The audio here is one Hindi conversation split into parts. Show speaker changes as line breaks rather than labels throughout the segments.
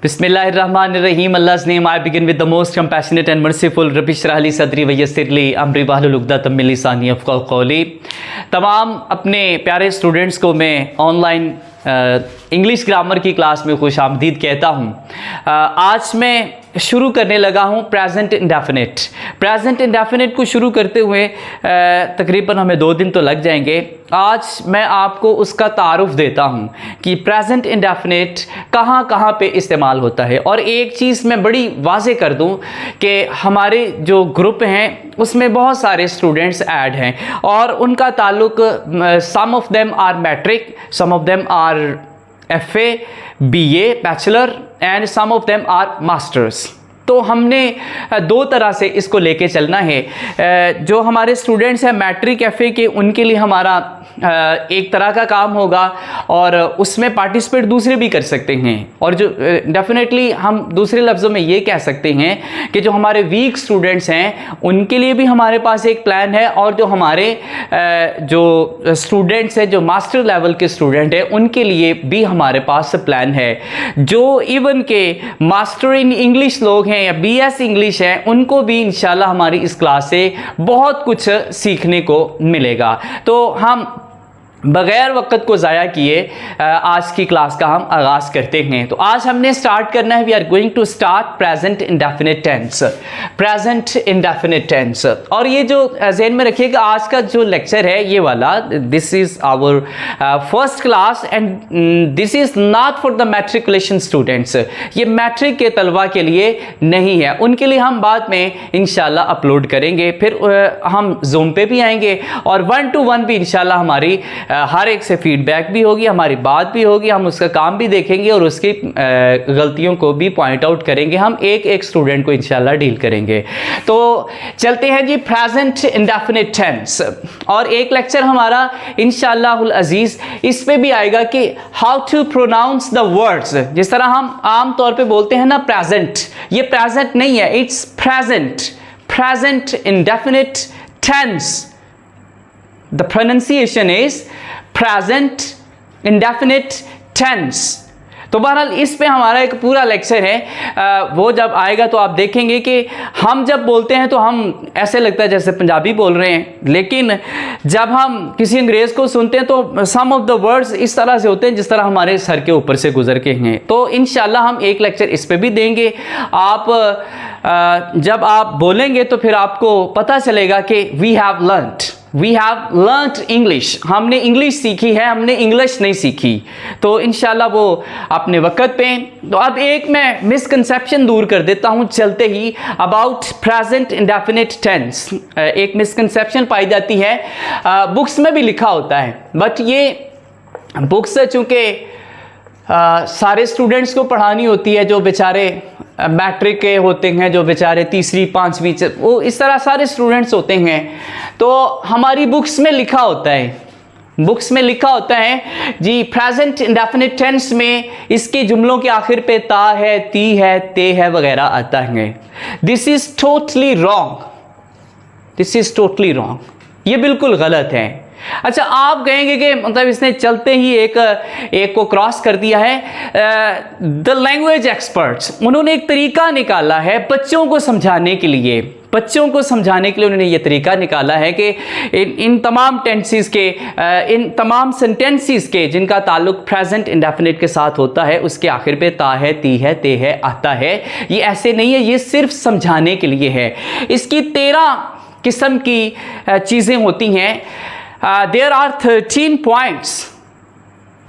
Bismillahirrahmanirrahim. Allah's name I begin with the most compassionate and merciful. Rabbi shrah li sadri wa yassir li amri wahlul uqdatam min lisani yafqahu qawli. तमाम अपने प्यारे स्टूडेंट्स को मैं ऑनलाइन इंग्लिश ग्रामर की क्लास में खुश आमदीद कहता हूँ। आज मैं शुरू करने लगा हूँ प्रेजेंट इंडेफिनिट। प्रेजेंट इंडेफिनिट को शुरू करते हुए तकरीबन हमें 2 दिन तो लग जाएंगे। आज मैं आपको उसका तारुफ देता हूँ कि प्रेजेंट इंडेफिनिट कहाँ कहाँ पे इस्तेमाल होता है। और एक चीज़ मैं बड़ी वाज़े कर दूँ कि हमारे जो ग्रुप हैं उसमें बहुत सारे स्टूडेंट्स ऐड हैं और उनका ताल्लुक some of them are matric, some of them are FA, BA, bachelor and some of them are masters. तो हमने 2 तरह से इसको लेके चलना है। जो हमारे स्टूडेंट्स हैं मैट्रिक FA के, उनके लिए हमारा एक तरह का काम होगा और उसमें पार्टिसिपेट दूसरे भी कर सकते हैं। और जो डेफिनेटली हम दूसरे लफ्ज़ों में ये कह सकते हैं कि जो हमारे वीक स्टूडेंट्स हैं उनके लिए भी हमारे पास एक प्लान है और जो हमारे जो स्टूडेंट्स हैं, जो मास्टर लेवल के स्टूडेंट हैं, उनके लिए भी हमारे पास प्लान है। जो इवन के मास्टर इन इंग्लिश लोग हैं या BS इंग्लिश हैं, उनको भी इंशाल्लाह हमारी इस क्लास से बहुत कुछ सीखने को मिलेगा। तो हम बग़ैर वक़्त को ज़ाया किए आज की क्लास का हम आगाज़ करते हैं। तो आज हमने स्टार्ट करना है, we are going to start present indefinite tense. Present indefinite tense. और ये जो ज़हन में रखिएगा, आज का जो लेक्चर है ये वाला, this is our first class and this is not for the matriculation students. ये मैट्रिक के तलबा के लिए नहीं है, उनके लिए हम बाद में इंशाल्लाह अपलोड करेंगे। फिर हम जूम पे भी आएंगे और 1-to-1 भी इंशाल्लाह हमारी हर एक से फीडबैक भी होगी, हमारी बात भी होगी, हम उसका काम भी देखेंगे और उसकी गलतियों को भी पॉइंट आउट करेंगे। हम एक स्टूडेंट को इंशाल्लाह डील करेंगे। तो चलते हैं जी प्रेजेंट इंडेफिनिट टेंस। और एक लेक्चर हमारा इंशाल्लाहुल अजीज़ इस पे भी आएगा कि how to pronounce the words. जिस तरह हम आम तौर पे बोलते हैं ना प्रेजेंट, ये प्रेजेंट नहीं है, it's present. Present indefinite tense, the pronunciation is present indefinite tense। तो बहरहाल इस पे हमारा एक पूरा लेक्चर है, वो जब आएगा तो आप देखेंगे कि हम जब बोलते हैं तो हम ऐसे लगता है जैसे पंजाबी बोल रहे हैं, लेकिन जब हम किसी अंग्रेज़ को सुनते हैं तो सम ऑफ द वर्ड्स इस तरह से होते हैं जिस तरह हमारे सर के ऊपर से गुजर के हैं। तो इंशाल्लाह हम एक लेक्चर इस पे भी देंगे। आप जब आप बोलेंगे तो फिर आपको पता चलेगा कि वी हैव लर्नड इंग्लिश। हमने इंग्लिश सीखी है, हमने इंग्लिश नहीं सीखी। तो इंशाल्लाह वो अपने वक़्त पे। तो अब एक मैं मिसकंसेप्शन दूर कर देता हूँ चलते ही अबाउट प्रेजेंट इंडेफिनिट टेंस। एक मिसकंसेप्शन पाई जाती है, बुक्स में भी लिखा होता है, बट ये बुक्स चूँकि सारे स्टूडेंट्स को पढ़ानी होती है, जो बेचारे मैट्रिक के होते हैं, जो बेचारे 3री 5वीं, वो इस तरह सारे स्टूडेंट्स होते हैं। तो हमारी बुक्स में लिखा होता है, बुक्स में लिखा होता है जी प्रेजेंट इंडेफिनिट टेंस में इसके जुमलों के आखिर पे ता है, ती है, ते है वगैरह आता है। This is totally wrong, this is totally wrong, ये बिल्कुल गलत है। अच्छा, आप कहेंगे कि मतलब इसने चलते ही एक को क्रॉस कर दिया है। द लैंग्वेज एक्सपर्ट्स, उन्होंने एक तरीका निकाला है बच्चों को समझाने के लिए। बच्चों को समझाने के लिए उन्होंने ये तरीका निकाला है कि इन तमाम टेंसेस के, इन तमाम सेंटेंसेस के जिनका ताल्लुक प्रेजेंट इंडेफिनिट के साथ होता है, उसके आखिर पे ता है, ती है, ते है आता है। ये ऐसे नहीं है, ये सिर्फ समझाने के लिए है। इसकी 13 किस्म की चीज़ें होती हैं। देयर आर 13 पॉइंट्स,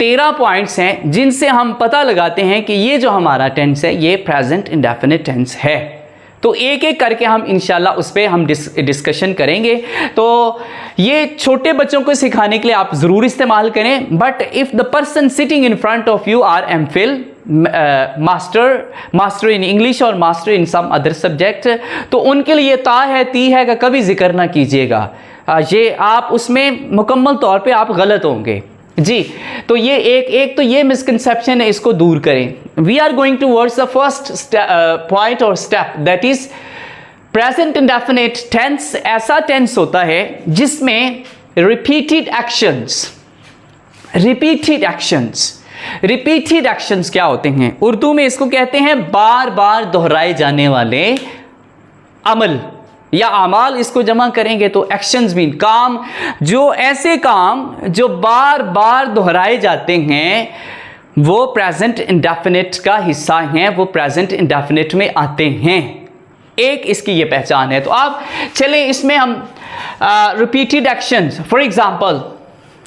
13 पॉइंट्स हैं जिनसे हम पता लगाते हैं कि ये जो हमारा टेंस है ये प्रेजेंट इंडेफिनिट टेंस है। तो एक एक करके हम इंशाल्लाह उस पर हम डिस्कशन करेंगे। तो ये छोटे बच्चों को सिखाने के लिए आप ज़रूर इस्तेमाल करें, but if the person sitting in front of you are MPhil, master in English और master in some other subject, तो उनके लिए ता है, ती है का कभी जिक्र ना कीजिएगा। ये आप उसमें मुकम्मल तौर पे आप गलत होंगे जी। तो ये एक तो ये मिसकंसेप्शन है, इसको दूर करें। We are going towards the first point और step, that is present indefinite tense. ऐसा टेंस होता है जिसमें रिपीटेड एक्शंस रिपीटेड एक्शंस क्या होते हैं? उर्दू में इसको कहते हैं बार बार दोहराए जाने वाले अमल या अमाल। इसको जमा करेंगे तो एक्शंस मीन काम, जो ऐसे काम जो बार बार दोहराए जाते हैं वो प्रेजेंट इंडेफिनिट का हिस्सा हैं, वो प्रेजेंट इंडेफिनिट में आते हैं। एक इसकी ये पहचान है। तो आप चलें इसमें हम रिपीटेड एक्शंस, फॉर एग्जांपल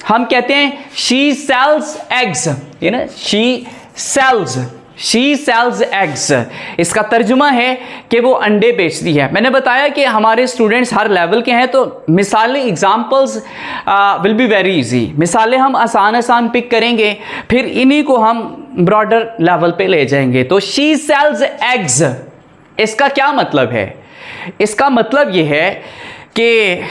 हम कहते हैं शी सेल्स एग्स, ये ना, शी सेल्स एग्स, इसका तर्जुमा है कि वो अंडे बेचती है। मैंने बताया कि हमारे स्टूडेंट्स हर लेवल के हैं, तो मिसालें examples will be very easy. मिसालें हम आसान पिक करेंगे, फिर इन्हीं को हम ब्रॉडर लेवल पे ले जाएंगे। तो शी सेल्स एग्स, इसका क्या मतलब है? इसका मतलब ये है कि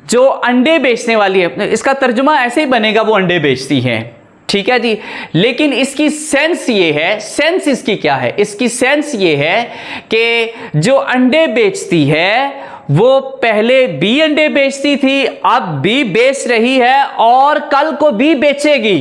जो अंडे बेचने वाली है, इसका तर्जुमा ऐसे ही बनेगा, वो अंडे बेचती है, ठीक है जी। लेकिन इसकी सेंस ये है, सेंस इसकी क्या है? इसकी सेंस ये है कि जो अंडे बेचती है वो पहले भी अंडे बेचती थी, अब भी बेच रही है और कल को भी बेचेगी।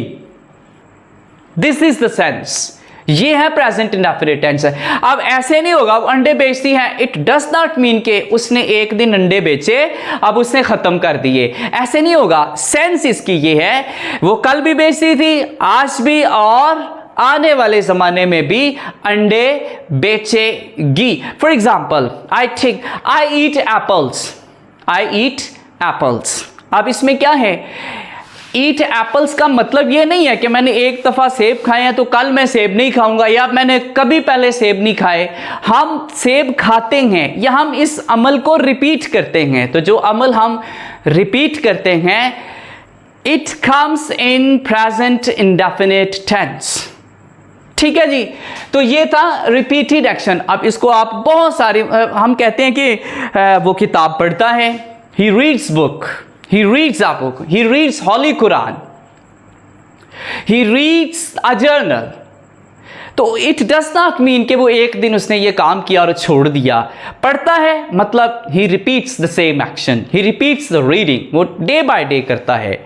This is the sense. ये है प्रेजेंट इंडेफिनिट टेंस। अब ऐसे नहीं होगा वो अंडे बेचती है, इट डज नॉट मीन के उसने एक दिन अंडे बेचे अब उसने खत्म कर दिए, ऐसे नहीं होगा। सेंस इसकी ये है वो कल भी बेचती थी, आज भी और आने वाले जमाने में भी अंडे बेचेगी। For example I eat apples. अब इसमें क्या है? ईट एप्पल्स का मतलब ये नहीं है कि मैंने एक दफ़ा सेब खाए हैं तो कल मैं सेब नहीं खाऊंगा, या मैंने कभी पहले सेब नहीं खाए। हम सेब खाते हैं या हम इस अमल को रिपीट करते हैं। तो जो अमल हम रिपीट करते हैं it comes in present indefinite tense, ठीक है जी। तो ये था रिपीटेड एक्शन। अब इसको आप बहुत सारे, हम कहते हैं कि वो किताब पढ़ता है, he reads book, he reads a book, he reads Holy Quran, he reads a journal। तो it does not mean कि वो एक दिन उसने ये काम किया और छोड़ दिया। पढ़ता है मतलब he repeats the same action, he repeats the reading, वो डे बाय डे करता है,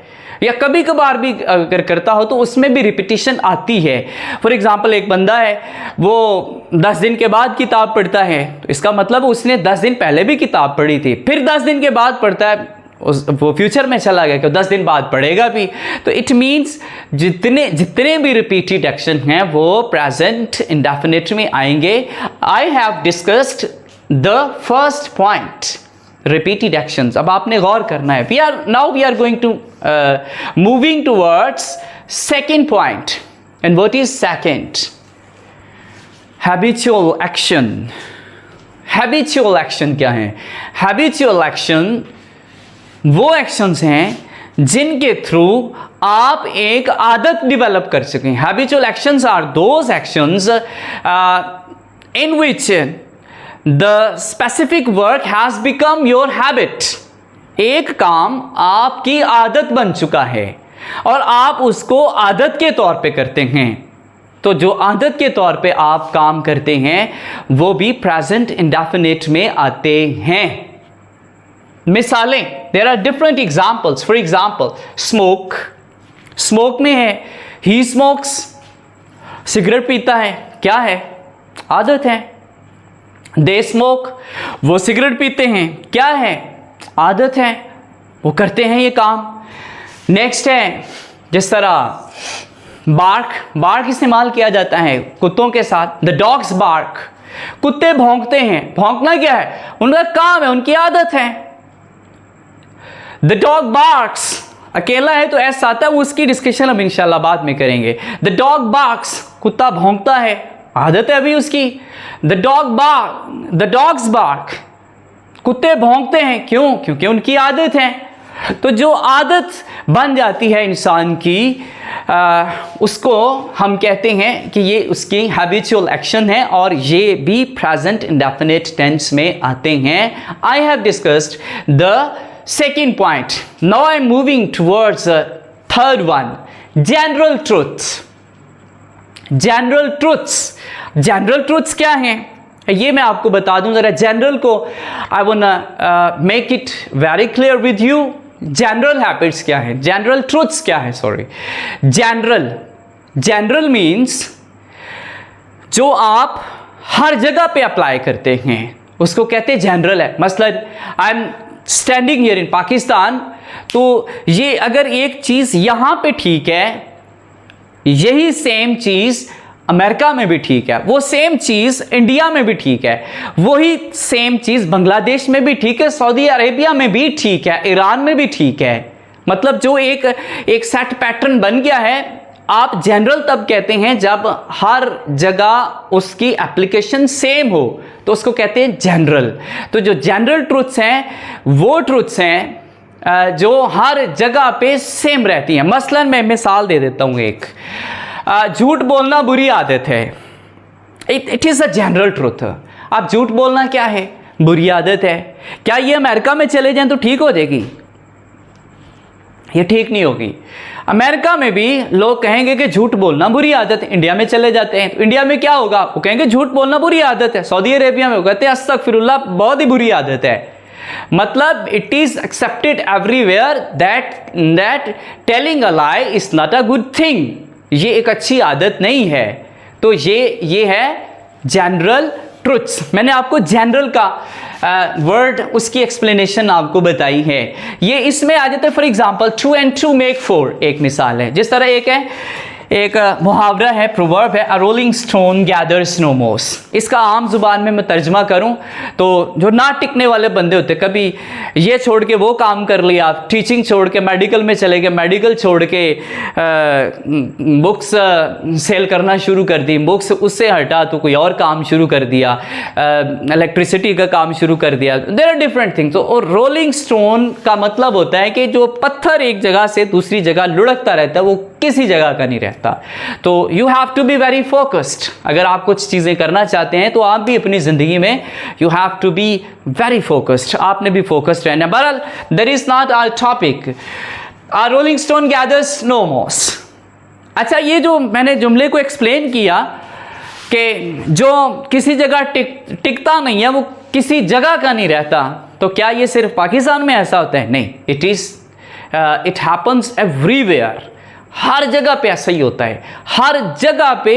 या कभी कभार भी अगर करता हो तो उसमें भी रिपीटिशन आती है। फॉर एग्जाम्पल एक बंदा है वो 10 दिन के बाद किताब पढ़ता है, तो इसका मतलब उसने 10 दिन पहले भी किताब पढ़ी थी, फिर 10 दिन के बाद पढ़ता है, वो फ्यूचर में चला गया कि 10 दिन बाद पढ़ेगा भी। तो इट मीन्स जितने भी रिपीटेड एक्शन हैं वो प्रेजेंट इंडेफिनिट में आएंगे। I have discussed the first point, repeated actions. अब आपने गौर करना है। We are going to moving towards second point. And what is second? Habitual action. Habitual action क्या है? हैबिचुअल एक्शन वो एक्शंस हैं जिनके थ्रू आप एक आदत डेवलप कर सकें। Habitual actions are those actions in which the specific work has become your habit. एक काम आपकी आदत बन चुका है और आप उसको आदत के तौर पे करते हैं। तो जो आदत के तौर पे आप काम करते हैं वो भी प्रेजेंट इंडेफिनिट में आते हैं। मिसालें, there are different examples. For example smoke में है ही स्मोक्स, सिगरेट पीता है, क्या है? आदत है। दे स्मोक, वो सिगरेट पीते हैं, क्या है? आदत है, वो करते हैं ये काम। नेक्स्ट है जिस तरह बार्क इस्तेमाल किया जाता है कुत्तों के साथ। द डॉग्स बार्क, कुत्ते भौंकते हैं। भौंकना क्या है? उनका काम है, उनकी आदत है। द डॉग बार्क्स, अकेला है तो ऐसा आता है, उसकी डिस्कशन हम इंशाल्लाह बाद में करेंगे। द डॉग बार्क्स, कुत्ता भौंकता है, आदत है अभी उसकी। द डॉग्स बार्क, कुत्ते भौंकते हैं, क्यों? क्योंकि उनकी आदत है। तो जो आदत बन जाती है इंसान की उसको हम कहते हैं कि ये उसकी हैबिचुअल एक्शन है और ये भी प्रेजेंट इंडेफिनिट टेंस में आते हैं। आई have discussed the second point. Now I'm moving towards the third one, general truths. General truths क्या हैं? ये मैं आपको बता दूं जरा। जनरल को I wanna make it very clear with you. General habits क्या है? जनरल ट्रूथ्स क्या है? सॉरी, जनरल जनरल मीन्स जो आप हर जगह पे अप्लाई करते हैं उसको कहते हैं जनरल है। मसलन I am standing here in Pakistan, तो ये अगर एक चीज़ यहाँ पे ठीक है, यही सेम चीज़ अमेरिका में भी ठीक है, वो सेम चीज़ इंडिया में भी ठीक है, वही सेम चीज़ बांग्लादेश में भी ठीक है, सऊदी अरेबिया में भी ठीक है, ईरान में भी ठीक है। मतलब जो एक सेट पैटर्न बन गया है। आप जनरल तब कहते हैं जब हर जगह उसकी एप्लीकेशन सेम हो, तो उसको कहते हैं जनरल। तो जो जनरल ट्रुथ्स हैं वो ट्रुथ्स हैं जो हर जगह पे सेम रहती हैं। मसलन मैं मिसाल दे देता हूँ एक, झूठ बोलना बुरी आदत है। It is a general truth. अब झूठ बोलना क्या है? बुरी आदत है। क्या ये अमेरिका में चले जाएं तो ठीक हो जाएगी? ये ठीक नहीं होगी। अमेरिका में भी लोग कहेंगे कि झूठ बोलना बुरी आदत है, इंडिया में चले जाते हैं तो इंडिया में क्या होगा? वो कहेंगे झूठ बोलना बुरी आदत है। सऊदी अरेबिया में वो कहते हैं अस्तगफिरुल्लाह बहुत ही बुरी आदत है। मतलब it is accepted everywhere that telling a lie is not a good thing. ये एक अच्छी आदत नहीं है। तो ये है जनरल ट्रुथ्स। मैंने आपको जनरल का वर्ड उसकी एक्सप्लेनेशन आपको बताई है। ये इसमें आ जाते हैं। फॉर एग्जांपल 2 and 2 make 4 एक मिसाल है। जिस तरह एक मुहावरा है, प्रोवर्ब है, अ रोलिंग स्टोन गैदर्स नो मोस। इसका आम जुबान में मैं तर्जमा करूं तो जो ना टिकने वाले बंदे होते, कभी ये छोड़ के वो काम कर लिया, टीचिंग छोड़ के मेडिकल में चले गए, मेडिकल छोड़ के बुक्स सेल करना शुरू कर दी, बुक्स उससे हटा तो कोई और काम शुरू कर दिया, इलेक्ट्रिसिटी का काम शुरू कर दिया। There are different things. और रोलिंग स्टोन का मतलब होता है कि जो पत्थर एक जगह से दूसरी जगह लुढ़कता रहता है वो किसी जगह का नहीं रहता। तो you have to be very focused. अगर आप कुछ चीज़ें करना चाहते हैं तो आप भी अपनी ज़िंदगी में you have to be very focused. आपने भी फोकस्ड रहना। बहरहाल that is not our topic. Our rolling stone gathers no moss. अच्छा, ये जो मैंने जुमले को एक्सप्लेन किया कि जो किसी जगह टिकता नहीं है वो किसी जगह का नहीं रहता, तो क्या ये सिर्फ पाकिस्तान में ऐसा होता है? नहीं, इट हैपन्स एवरीवेयर। हर जगह पे ऐसा ही होता है। हर जगह पे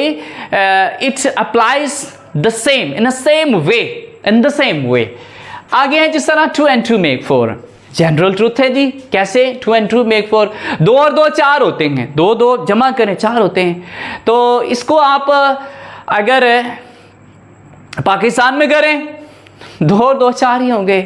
it's applies the same in the same way. आगे है जिस तरह 2 and 2 make 4 जनरल ट्रूथ है जी। कैसे 2 and 2 make 4? 2 और 2 4 होते हैं, 2 2 जमा करें 4 होते हैं। तो इसको आप अगर पाकिस्तान में करें 2 और 2 4 ही होंगे।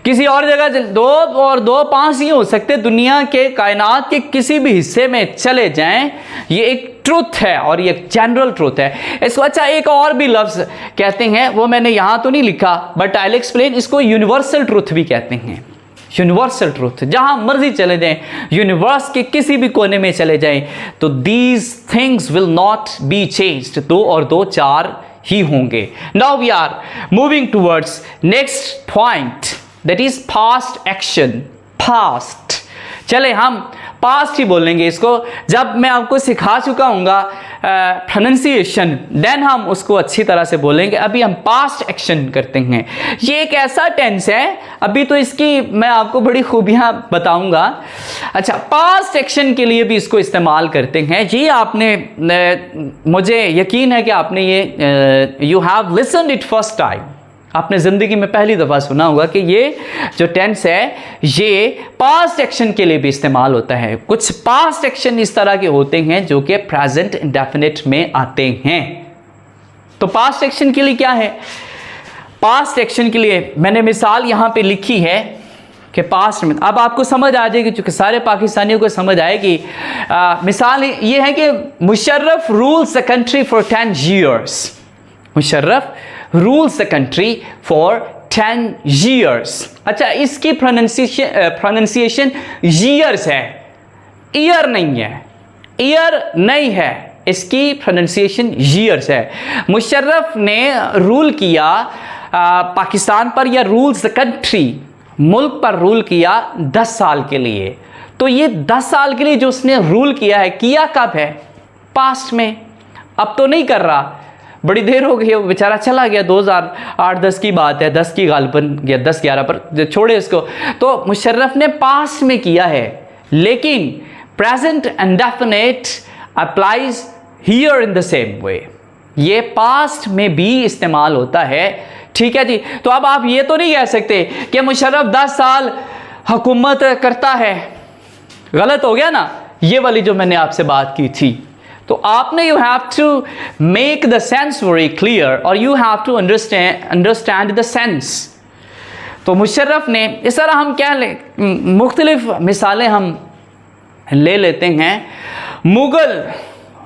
किसी और जगह 2 और 2 5 ही हो सकते। दुनिया के कायनात के किसी भी हिस्से में चले जाएं, ये एक ट्रुथ है और ये एक जनरल ट्रुथ है। इसको अच्छा एक और भी लफ्ज़ कहते हैं, वो मैंने यहाँ तो नहीं लिखा बट आई विल एक्सप्लेन। इसको यूनिवर्सल ट्रुथ भी कहते हैं। यूनिवर्सल ट्रुथ, जहाँ मर्जी चले जाएं, यूनिवर्स के किसी भी कोने में चले जाएं, तो these things will not be changed. 2 और 2 4 ही होंगे। Now we are moving towards next point, that is past action. Past, चले हम पास्ट ही बोलेंगे इसको। जब मैं आपको सिखा चुका हूँगा प्रोनाउंसिएशन, देन हम उसको अच्छी तरह से बोलेंगे। अभी हम पास्ट एक्शन करते हैं। ये एक ऐसा टेंस है, अभी तो इसकी मैं आपको बड़ी खूबियाँ बताऊँगा। अच्छा, पास्ट एक्शन के लिए भी इसको इस्तेमाल करते हैं जी। आपने मुझे यकीन है कि आपने ये you have listened it first time, आपने ज़िंदगी में पहली दफ़ा सुना होगा कि ये जो टेंस है ये पास्ट एक्शन के लिए भी इस्तेमाल होता है। कुछ पास्ट एक्शन इस तरह के होते हैं जो कि प्रेजेंट इंडेफिनिट में आते हैं। तो पास्ट एक्शन के लिए क्या है? पास्ट एक्शन के लिए मैंने मिसाल यहाँ पे लिखी है कि पास्ट में, अब आपको समझ आ जाएगी, चूँकि सारे पाकिस्तानियों को समझ आएगी। मिसाल ये है कि Musharraf rules the country for 10 years। Musharraf rules the country for 10 years। अच्छा, इसकी प्रोनाउंसिएशन ईयर्स है, ईयर नहीं है, ईयर नहीं है, इसकी प्रोनाउंसिएशन ईयर्स है। मुशर्रफ ने रूल किया पाकिस्तान पर, या रूल्स द कंट्री, मुल्क पर रूल किया 10 साल के लिए। तो ये 10 साल के लिए जो उसने रूल किया है, किया कब है? पास्ट में। अब तो नहीं कर रहा, बड़ी देर हो गई, वो बेचारा चला गया, 2008-10 की बात है, 10 की गालबन या 10-11 पर, छोड़े इसको। तो मुशर्रफ ने पास्ट में किया है, लेकिन present indefinite applies here in the same way, ये पास्ट में भी इस्तेमाल होता है। ठीक है जी। तो अब आप ये तो नहीं कह सकते कि मुशर्रफ 10 साल हुकूमत करता है, गलत हो गया ना, ये वाली जो मैंने आपसे बात की थी। तो आपने you have to make the sense very clear और you have to understand the sense. तो मुशर्रफ ने, इस तरह हम क्या ले, मुख्तलिफ मिसालें हम ले लेते हैं। मुगल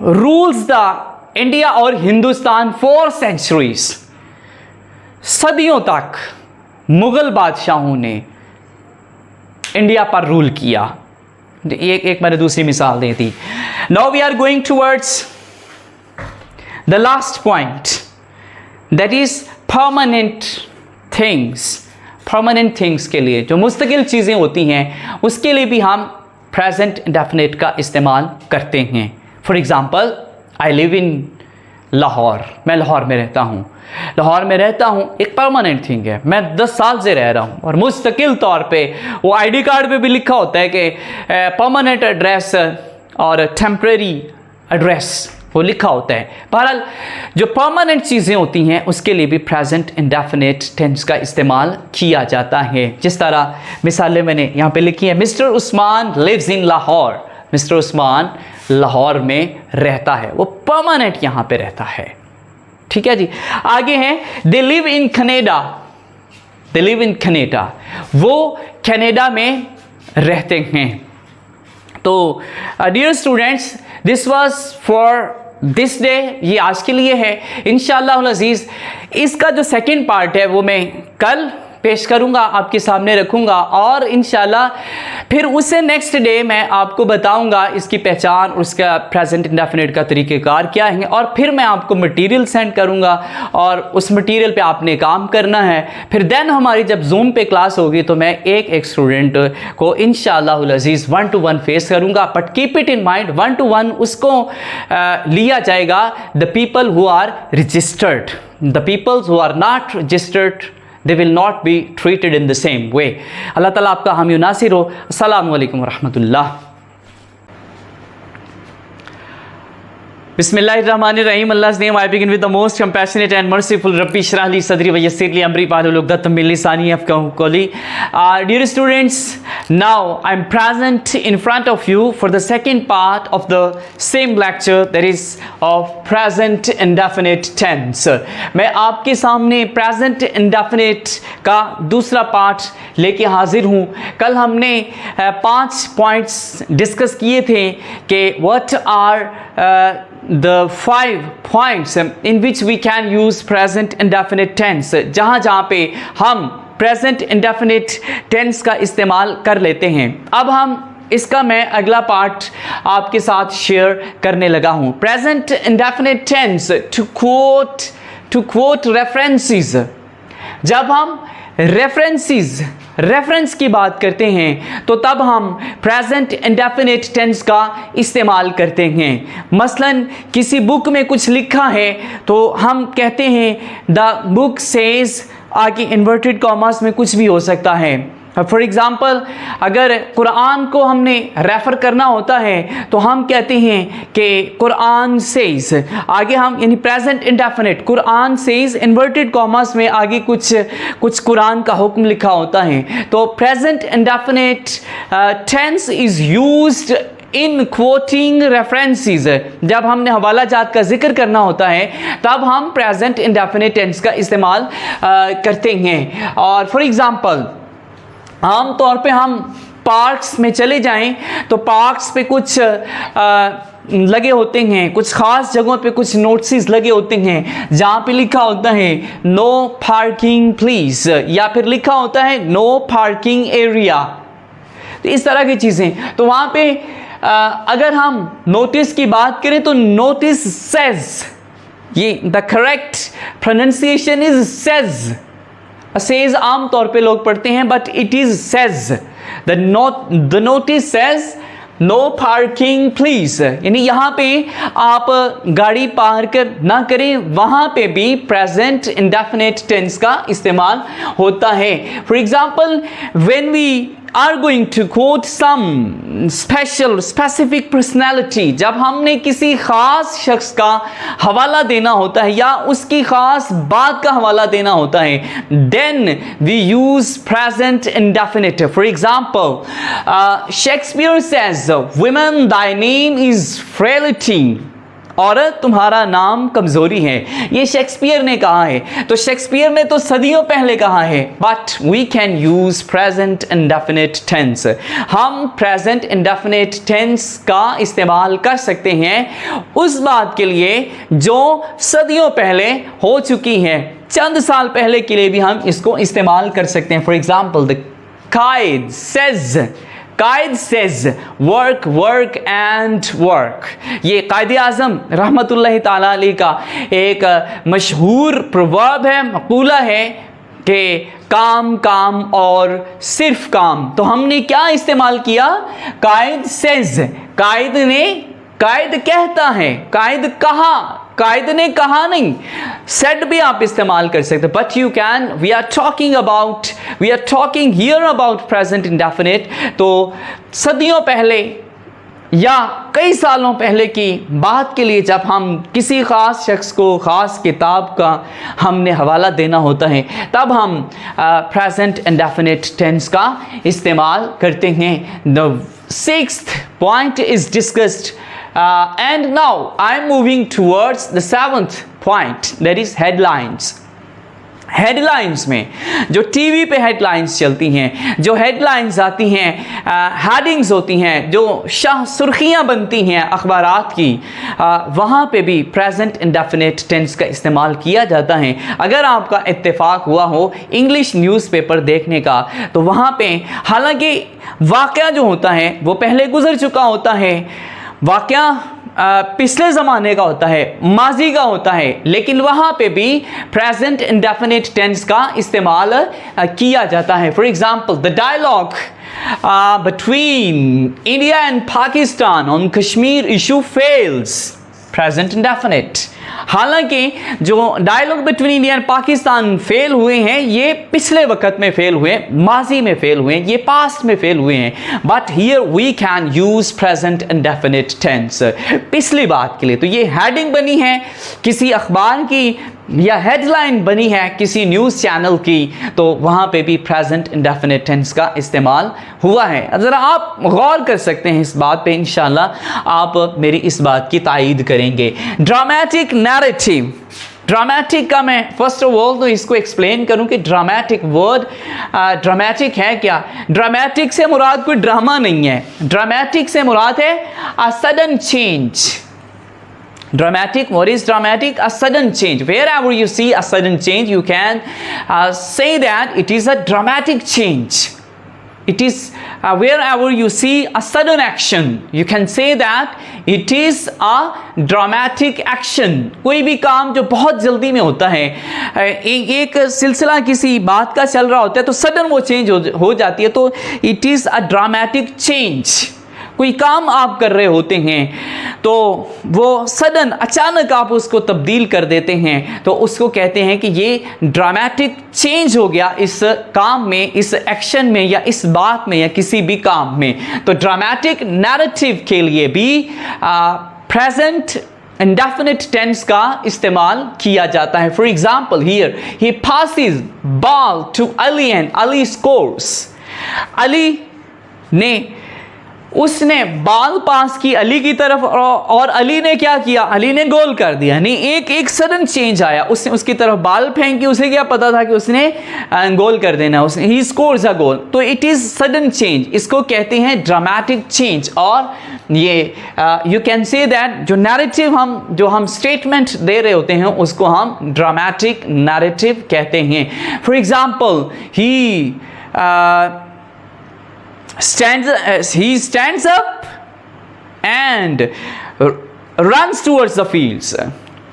रूल्स द इंडिया और हिंदुस्तान फॉर सेंचुरीज, सदियों तक मुगल बादशाहों ने इंडिया पर रूल किया। एक मैंने दूसरी मिसाल दी थी। Now we are going towards the last point, that is permanent things. Permanent things के लिए, जो मुस्तकिल चीज़ें होती हैं, उसके लिए भी हम प्रेजेंट इंडेफिनिट का इस्तेमाल करते हैं। For example, I live in Lahore, मैं लाहौर में रहता हूँ। लाहौर में रहता हूँ एक परमानेंट थिंग है, मैं 10 साल से रह रहा हूँ और मुस्तकिल तौर पे वो आईडी कार्ड पे भी लिखा होता है कि परमानेंट एड्रेस और टेम्परेरी एड्रेस वो लिखा होता है। बहरहाल जो परमानेंट चीज़ें होती हैं उसके लिए भी प्रेजेंट इंडेफिनिट टेंस का इस्तेमाल किया जाता है। जिस तरह मिसालें मैंने यहाँ पे लिखी हैं, mister Usman lives in Lahore, mister Usman Lahore में रहता है, वो परमानेंट यहाँ पे रहता है। ठीक है जी। आगे हैं, they live in Canada, they live in Canada, वो कनाडा में रहते हैं। तो dear students, this was for this day, ये आज के लिए है। इंशाअल्लाह अज़ीज़ इसका जो सेकंड पार्ट है वो मैं कल पेश करूंगा, आपके सामने रखूंगा और इंशाल्लाह फिर उससे नेक्स्ट डे मैं आपको बताऊंगा इसकी पहचान, उसका प्रेजेंट इंडेफिनिट का तरीक़ेकार क्या है और फिर मैं आपको मटेरियल सेंड करूंगा और उस मटेरियल पे आपने काम करना है। फिर देन हमारी जब जूम पे क्लास होगी तो मैं एक स्टूडेंट को इंशाअल्लाह अज़ीज़ 1-to-1 फेस करूंगा। But keep it in mind, 1-to-1 उसको लिया जाएगा the people who are registered, the peoples who are not registered they will not be treated in the same way. अल्लाह ताला आपका हामी नासिर हो। अस्सलामु अलैकुम रहमतुल्लाह। Bismillahirrahmanirrahim. Allah's name, I begin with the most compassionate and merciful. Rabbi shrah li sadri wa yassir li amri wahlul 'uqdatam min lisani yafqahu qawli. Dear students, now I'm present in front of you for the second part of the same lecture, that is of present indefinite tense. मैं आपके सामने present indefinite का दूसरा पार्ट लेके हाजिर हूँ। कल हमने 5 पॉइंट्स डिस्कस किए थे कि what are the 5 points in which we can use present indefinite tense, जहाँ पे हम present indefinite tense का इस्तेमाल कर लेते हैं। अब हम इसका मैं अगला पार्ट आपके साथ शेयर करने लगा हूँ। present indefinite tense, to quote references, जब हम रेफरेंस की बात करते हैं तो तब हम प्रेजेंट इंडेफिनिट टेंस का इस्तेमाल करते हैं। मसलन किसी बुक में कुछ लिखा है तो हम कहते हैं द बुक सेज, आगे इन्वर्टेड कॉमास में कुछ भी हो सकता है। फॉर एग्ज़ाम्पल, अगर कुरान को हमने रेफ़र करना होता है तो हम कहते हैं कि कुरान सेज, आगे हम यानी present indefinite, Quran says inverted commas में आगे कुछ कुरान का हुक्म लिखा होता है। तो present indefinite tense is used in quoting references, जब हमने हवाला जात का जिक्र करना होता है तब हम प्रेजेंट इंडेफिनिट टेंस का इस्तेमाल करते हैं। और फॉर एग्ज़ाम्पल, आम तौर पे हम पार्क्स में चले जाएं तो पार्क्स पे कुछ लगे होते हैं, कुछ ख़ास जगहों पे कुछ नोटिस लगे होते हैं जहाँ पे लिखा होता है नो पार्किंग प्लीज़, या फिर लिखा होता है नो पार्किंग एरिया। तो इस तरह की चीज़ें, तो वहाँ पे अगर हम नोटिस की बात करें तो नोटिस सेज, ये the correct pronunciation is says. Says आम तौर पे लोग पढ़ते हैं but it is says. The notice says no parking please, यानी यहाँ पे आप गाड़ी पार्क ना करें, वहाँ पे भी प्रेजेंट इंडेफिनिट टेंस का इस्तेमाल होता है। For example, when we are going to quote some specific personality, जब हमने किसी खास शख्स का हवाला देना होता है या उसकी खास बात का हवाला देना होता है, then we use present indefinite. For example, Shakespeare says, women thy name is frailty, औरत तुम्हारा नाम कमजोरी है। ये शेक्सपियर ने कहा है, तो शेक्सपियर ने तो सदियों पहले कहा है। But we can use present indefinite tense. हम प्रेजेंट इंडेफिनिट टेंस का इस्तेमाल कर सकते हैं उस बात के लिए जो सदियों पहले हो चुकी है, चंद साल पहले के लिए भी हम इसको इस्तेमाल कर सकते हैं। For example, the Quaid says, Quaid says work work and work. ये कायद आज़म रहमतुल्लाह ताला अलैह का एक मशहूर प्रवर्ब है, मक़ूला है कि काम काम और सिर्फ काम। तो हमने क्या इस्तेमाल किया? कायद सेज, कायद ने, कायद कहता है, कायद कहा, कायद ने कहा नहीं। सेड भी आप इस्तेमाल कर सकते, but you can, we are talking here about present indefinite. तो सदियों पहले या कई सालों पहले की बात के लिए जब हम किसी ख़ास शख्स को ख़ास किताब का हमने हवाला देना होता है, तब हम प्रेजेंट इंडेफिनिट टेंस का इस्तेमाल करते हैं। The sixth point is discussed and now I am moving towards the seventh point, that is headlines. Headlines में जो टीवी पे हेडलाइंस चलती हैं, जो हेडलाइंस आती हैं, हेडिंग्स होती हैं, जो सुर्खियां बनती हैं अखबारात की, वहाँ पे भी प्रेजेंट इंडेफिनिट टेंस का इस्तेमाल किया जाता है। अगर आपका इत्तेफाक हुआ हो इंग्लिश न्यूज़पेपर देखने का, तो वहाँ पे हालांकि वाक़या जो होता है वो पहले गुजर चुका होता है, वाक़या पिछले ज़माने का होता है, माजी का होता है, लेकिन वहाँ पे भी प्रेजेंट इंडेफिनिट टेंस का इस्तेमाल किया जाता है। For example, the dialogue between India and Pakistan on Kashmir issue fails, present indefinite. हालांकि जो dialogue between India and Pakistan fail हुए हैं, ये पिछले वक्त में फेल हुए, माजी में फेल हुए, ये पास्ट में फेल हुए हैं, but here we can use present indefinite tense पिछली बात के लिए। तो ये हेडिंग बनी है किसी अखबार की या हेडलाइन बनी है किसी न्यूज़ चैनल की, तो वहाँ पे भी प्रेजेंट इंडेफिनिट टेंस का इस्तेमाल हुआ है। ज़रा आप गौर कर सकते हैं इस बात पे, इंशाल्लाह आप मेरी इस बात की तायीद करेंगे। ड्रामेटिक नैरेटिव, ड्रामेटिक का मैं फर्स्ट ऑफ ऑल तो इसको एक्सप्लेन करूं कि ड्रामेटिक वर्ड, ड्रामेटिक है क्या? ड्रामेटिक से मुराद कोई ड्रामा नहीं है, ड्रामेटिक से मुराद है a sudden change. Dramatic, what is dramatic? A sudden change. Wherever you see a sudden change, you can say that it is a dramatic change. It is wherever you see a sudden action, you can say that it is a dramatic action. कोई भी काम जो बहुत जल्दी में होता है, एक सिलसिला किसी बात का चल रहा होता है, तो सडन वो चेंज हो जाती है, तो it is a dramatic change. कोई काम आप कर रहे होते हैं तो वो सडन अचानक आप उसको तब्दील कर देते हैं, तो उसको कहते हैं कि ये ड्रामेटिक चेंज हो गया इस काम में, इस एक्शन में, या इस बात में, या किसी भी काम में। तो ड्रामेटिक नैरेटिव के लिए भी प्रेजेंट इंडेफिनिट टेंस का इस्तेमाल किया जाता है। For example, here he passes ball to Ali and Ali scores. Ali ने, उसने बॉल पास की अली की तरफ और अली ने क्या किया? अली ने गोल कर दिया। नहीं, एक सडन चेंज आया, उसने उसकी तरफ बॉल फेंकी, उसे क्या पता था कि उसने गोल कर देना, उसने ही स्कोर्स अ गोल। तो इट इज सडन चेंज, इसको कहते हैं ड्रामेटिक चेंज। और ये यू कैन से दैट जो नैरेटिव जो हम स्टेटमेंट दे रहे होते हैं उसको हम ड्रामेटिक नैरेटिव कहते हैं। For example, he stands up and runs towards the fields.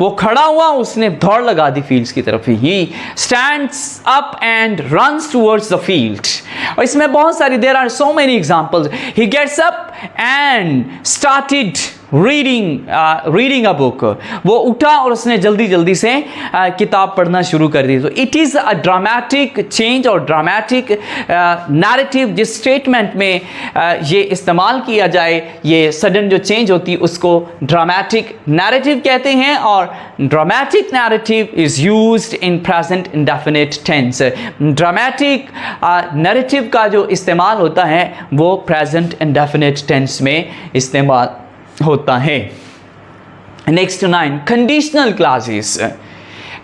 वो खड़ा हुआ, उसने दौड़ लगा दी फील्ड्स की तरफ। ही stands up and runs towards the field. और इसमें बहुत सारी, there are so many examples. He gets up and started reading a book, वो उठा और उसने जल्दी जल्दी से किताब पढ़ना शुरू कर दी। तो it is a dramatic change और ड्रामेटिक नैरेटिव जिस स्टेटमेंट में ये इस्तेमाल किया जाए, ये सडन जो चेंज होती है उसको ड्रामेटिक नैरेटिव कहते हैं। और dramatic narrative is used in present indefinite tense. Dramatic narrative का जो इस्तेमाल होता है वो प्रेजेंट इंडेफिनिट टेंस में इस्तेमाल होता है। Next 9, conditional classes.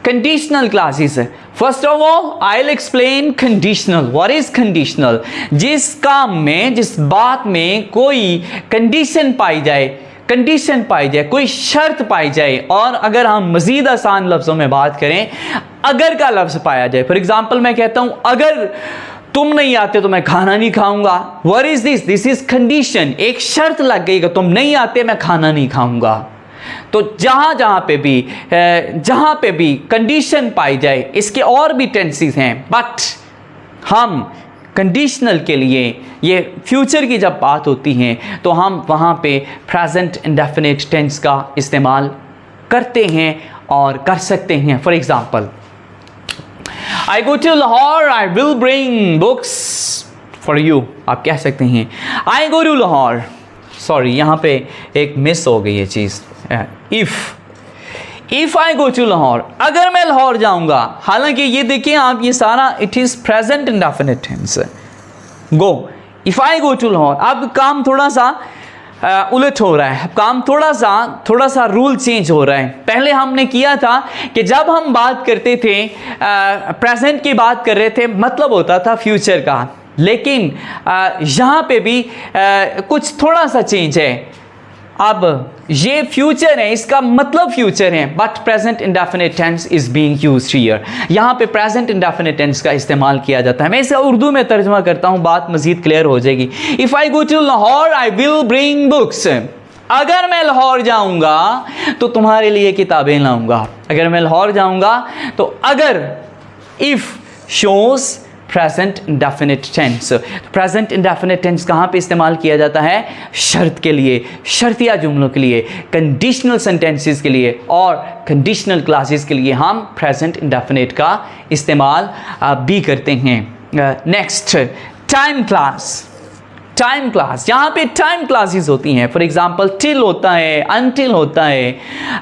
Conditional classes, first of all I will explain conditional. What is conditional? जिस काम में, जिस बात में कोई कंडीशन पाई जाए, कंडीशन पाई जाए, कोई शर्त पाई जाए, और अगर हम मजीद आसान लफ्ज़ों में बात करें, अगर का लफ्ज़ पाया जाए। फॉर एग्जाम्पल मैं कहता हूं अगर तुम नहीं आते तो मैं खाना नहीं खाऊंगा। What is this? This is condition. एक शर्त लग गई कि तुम नहीं आते मैं खाना नहीं खाऊंगा। तो जहां पे भी कंडीशन पाई जाए, इसके और भी टेंसेस हैं, बट हम कंडीशनल के लिए, ये फ्यूचर की जब बात होती है तो हम वहां पे प्रेजेंट इंडेफिनिट टेंस का इस्तेमाल करते हैं और कर सकते हैं। For example, I go to Lahore, I will bring books for you. आप कह सकते हैं I go to Lahore. Sorry, यहाँ पे एक मिस हो गई है चीज़। If I go to Lahore, अगर मैं लाहौर जाऊँगा, हालांकि ये देखिए आप, ये सारा it is present indefinite tense. Go, if I go to Lahore. अब काम थोड़ा सा उलट हो रहा है, काम थोड़ा सा रूल चेंज हो रहा है। पहले हमने किया था कि जब हम बात करते थे, प्रेजेंट की बात कर रहे थे, मतलब होता था फ्यूचर का, लेकिन यहाँ पे भी कुछ थोड़ा सा चेंज है। अब ये फ्यूचर है, इसका मतलब फ्यूचर है, but present indefinite tense is being used here. यहाँ पे प्रेजेंट इंडेफिनिट टेंस का इस्तेमाल किया जाता है। मैं इसे उर्दू में तर्जुमा करता हूँ, बात मजीद क्लियर हो जाएगी। If I go to Lahore I will bring books. अगर मैं लाहौर जाऊँगा तो तुम्हारे लिए किताबें लाऊंगा। अगर मैं लाहौर जाऊँगा तो अगर, if shows present indefinite tense. Present indefinite tense कहाँ पे इस्तेमाल किया जाता है? शर्त के लिए, शर्तिया जुमलों के लिए, कंडीशनल सेंटेंसेस के लिए और कंडीशनल क्लासेस के लिए हम प्रेजेंट इंडेफिनिट का इस्तेमाल भी करते हैं। Next, time class. Time class, यहाँ पे टाइम क्लासेस होती हैं। फॉर एग्जांपल, टिल होता है, अनटिल होता है,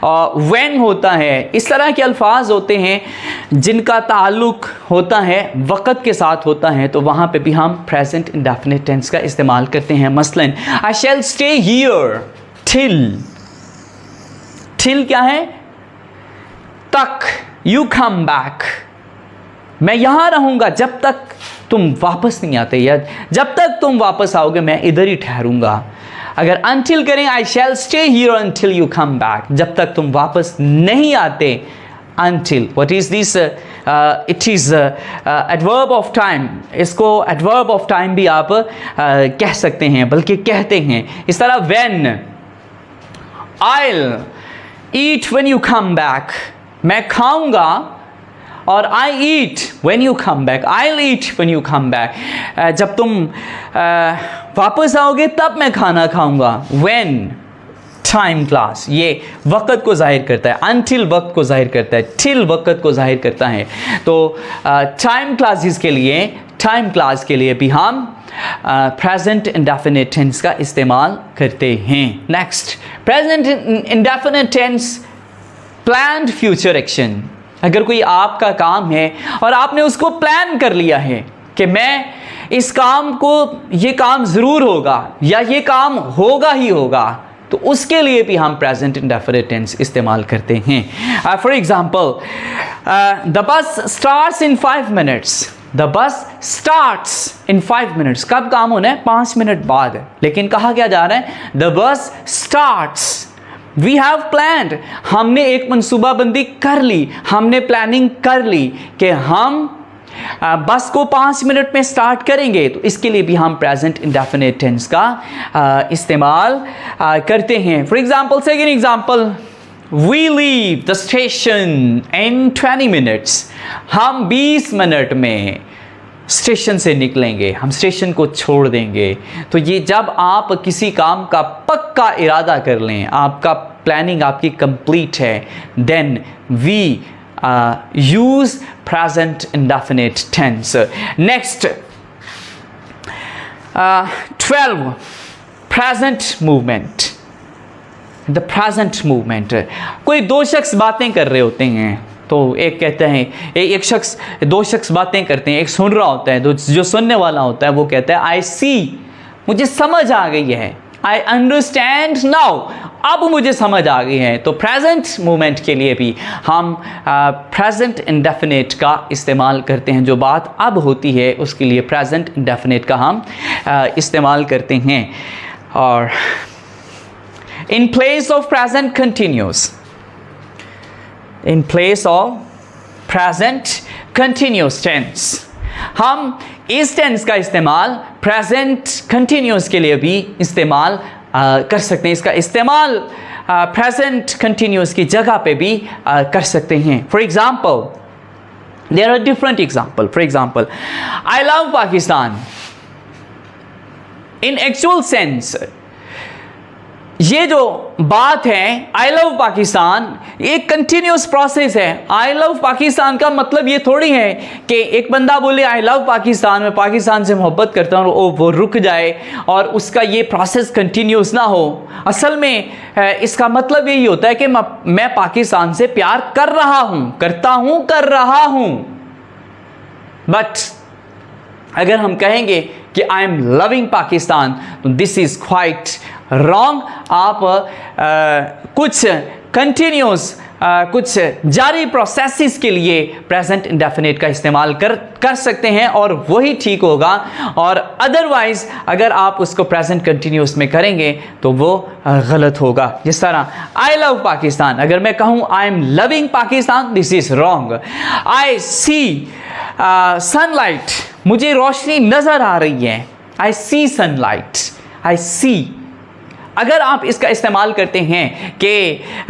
व्हेन होता है। इस तरह के अल्फाज होते हैं जिनका ताल्लुक होता है वक़्त के साथ होता है, तो वहाँ पे भी हम प्रेजेंट इंडेफिनिट टेंस का इस्तेमाल करते हैं। मसलन, I shall stay here till. Till क्या है? तक। यू कम बैक, मैं यहाँ रहूँगा जब तक तुम वापस नहीं आते, या जब तक तुम वापस आओगे मैं इधर ही ठहरूंगा। अगर अनटिल करें, I shall stay here until you come back, जब तक तुम वापस नहीं आते, until. What is this? It is adverb of time. इसको एडवर्ब ऑफ टाइम भी आप कह सकते हैं, बल्कि कहते हैं। इस तरह, when, I'll eat when you come back, मैं खाऊंगा, और I eat when you come back, I eat when you come back, जब तुम वापस आओगे तब मैं खाना खाऊंगा। व्हेन, टाइम क्लास, ये वक़्त को जाहिर करता है। अनटिल वक्त को जाहिर करता है, टिल वक़्त को जाहिर करता है। तो टाइम क्लासेस के लिए, टाइम क्लास के लिए भी हम प्रेजेंट इंडेफिनिट टेंस का इस्तेमाल करते हैं। Next, present indefinite tense, planned future action. अगर कोई आपका काम है और आपने उसको प्लान कर लिया है कि मैं इस काम को, ये काम ज़रूर होगा या ये काम होगा ही होगा, तो उसके लिए भी हम प्रेजेंट इंडेफिनिट टेंस इस्तेमाल करते हैं। For example, the bus starts in 5 minutes. The bus starts in 5 minutes. कब काम होना है? 5 मिनट बाद। लेकिन कहा क्या जा रहा है? The bus starts. We have planned, हमने एक मनसूबाबंदी कर ली, हमने प्लानिंग कर ली कि हम बस को 5 मिनट में स्टार्ट करेंगे, तो इसके लिए भी हम प्रेजेंट इंडेफिनिट टेंस का इस्तेमाल करते हैं। For example, second example, we leave the station in 20 minutes. हम 20 मिनट में स्टेशन से निकलेंगे, हम स्टेशन को छोड़ देंगे। तो ये जब आप किसी काम का पक्का इरादा कर लें, आपका प्लानिंग आपकी कंप्लीट है, then we use present indefinite tense. Next 12 present movement. The present movement, कोई दो शख्स बातें कर रहे होते हैं, तो एक कहते हैं, एक शख्स, दो शख्स बातें करते हैं, एक सुन रहा होता है, तो जो सुनने वाला होता है वो कहता है आई सी, मुझे समझ आ गई है, आई अंडरस्टैंड नाउ, अब मुझे समझ आ गई है। तो प्रेजेंट मोमेंट के लिए भी हम प्रेजेंट इंडेफिनिट का इस्तेमाल करते हैं। जो बात अब होती है उसके लिए प्रेजेंट इंडेफिनिट का हम इस्तेमाल करते हैं। और in place of present continuous, in place of present continuous tense, हम इस टेंस का इस्तेमाल प्रेजेंट कंटिन्यूस के लिए भी इस्तेमाल कर सकते हैं। इसका इस्तेमाल प्रेजेंट कंटिन्यूस की जगह पे भी कर सकते हैं। For example, there are different example. For example, I love Pakistan. In actual sense ये जो बात है आई लव पाकिस्तान, ये कंटिन्यूस प्रोसेस है। आई लव पाकिस्तान का मतलब ये थोड़ी है कि एक बंदा बोले आई लव पाकिस्तान, मैं पाकिस्तान से मोहब्बत करता हूँ, वो रुक जाए और उसका ये प्रोसेस कंटिन्यूस ना हो। असल में इसका मतलब यही होता है कि मैं पाकिस्तान से प्यार कर रहा हूँ, कर रहा हूँ। बट अगर हम कहेंगे कि आई एम लविंग पाकिस्तान, तो दिस इज क्वाइट रॉन्ग। आप कुछ कंटिन्यूस, कुछ जारी प्रोसेसेस के लिए प्रेजेंट इंडेफिनिट का इस्तेमाल कर सकते हैं और वही ठीक होगा। और अदरवाइज अगर आप उसको प्रेजेंट कंटिन्यूस में करेंगे तो वो गलत होगा। जिस तरह आई लव पाकिस्तान, अगर मैं कहूँ I am loving Pakistan, this is wrong. I see sunlight, मुझे रोशनी नजर आ रही है, आई सी सनलाइट, आई सी। अगर आप इसका इस्तेमाल करते हैं कि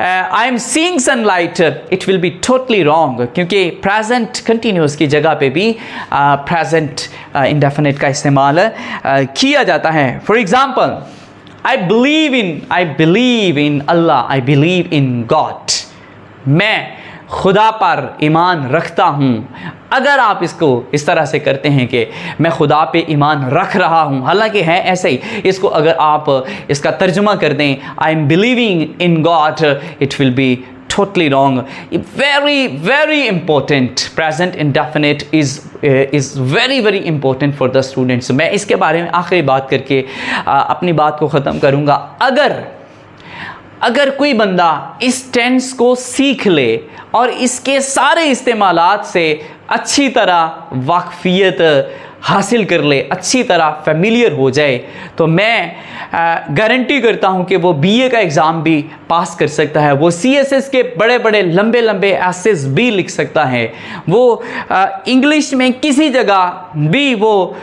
I am seeing sunlight, it will be totally wrong, क्योंकि प्रेजेंट कंटिन्यूस की जगह पे भी प्रेजेंट इंडेफिनिट का इस्तेमाल किया जाता है। For example, I believe in Allah, I believe in God, मैं खुदा पर ईमान रखता हूँ। अगर आप इसको इस तरह से करते हैं कि मैं खुदा पे ईमान रख रहा हूँ, हालांकि है ऐसे ही, इसको अगर आप इसका तर्जुमा कर दें I am believing in God, it will B totally wrong. Very important. Present indefinite is very important for the students. मैं इसके बारे में आखिरी बात करके अपनी बात को ख़त्म करूँगा। अगर कोई बंदा इस टेंस को सीख ले और इसके सारे इस्तेमालात से अच्छी तरह वाकफियत हासिल कर ले, अच्छी तरह फेमिलियर हो जाए, तो मैं गारंटी करता हूं कि वो बीए का एग्ज़ाम भी पास कर सकता है, वो सीएसएस के बड़े बड़े लंबे एसेस भी लिख सकता है, वो इंग्लिश में किसी जगह भी वो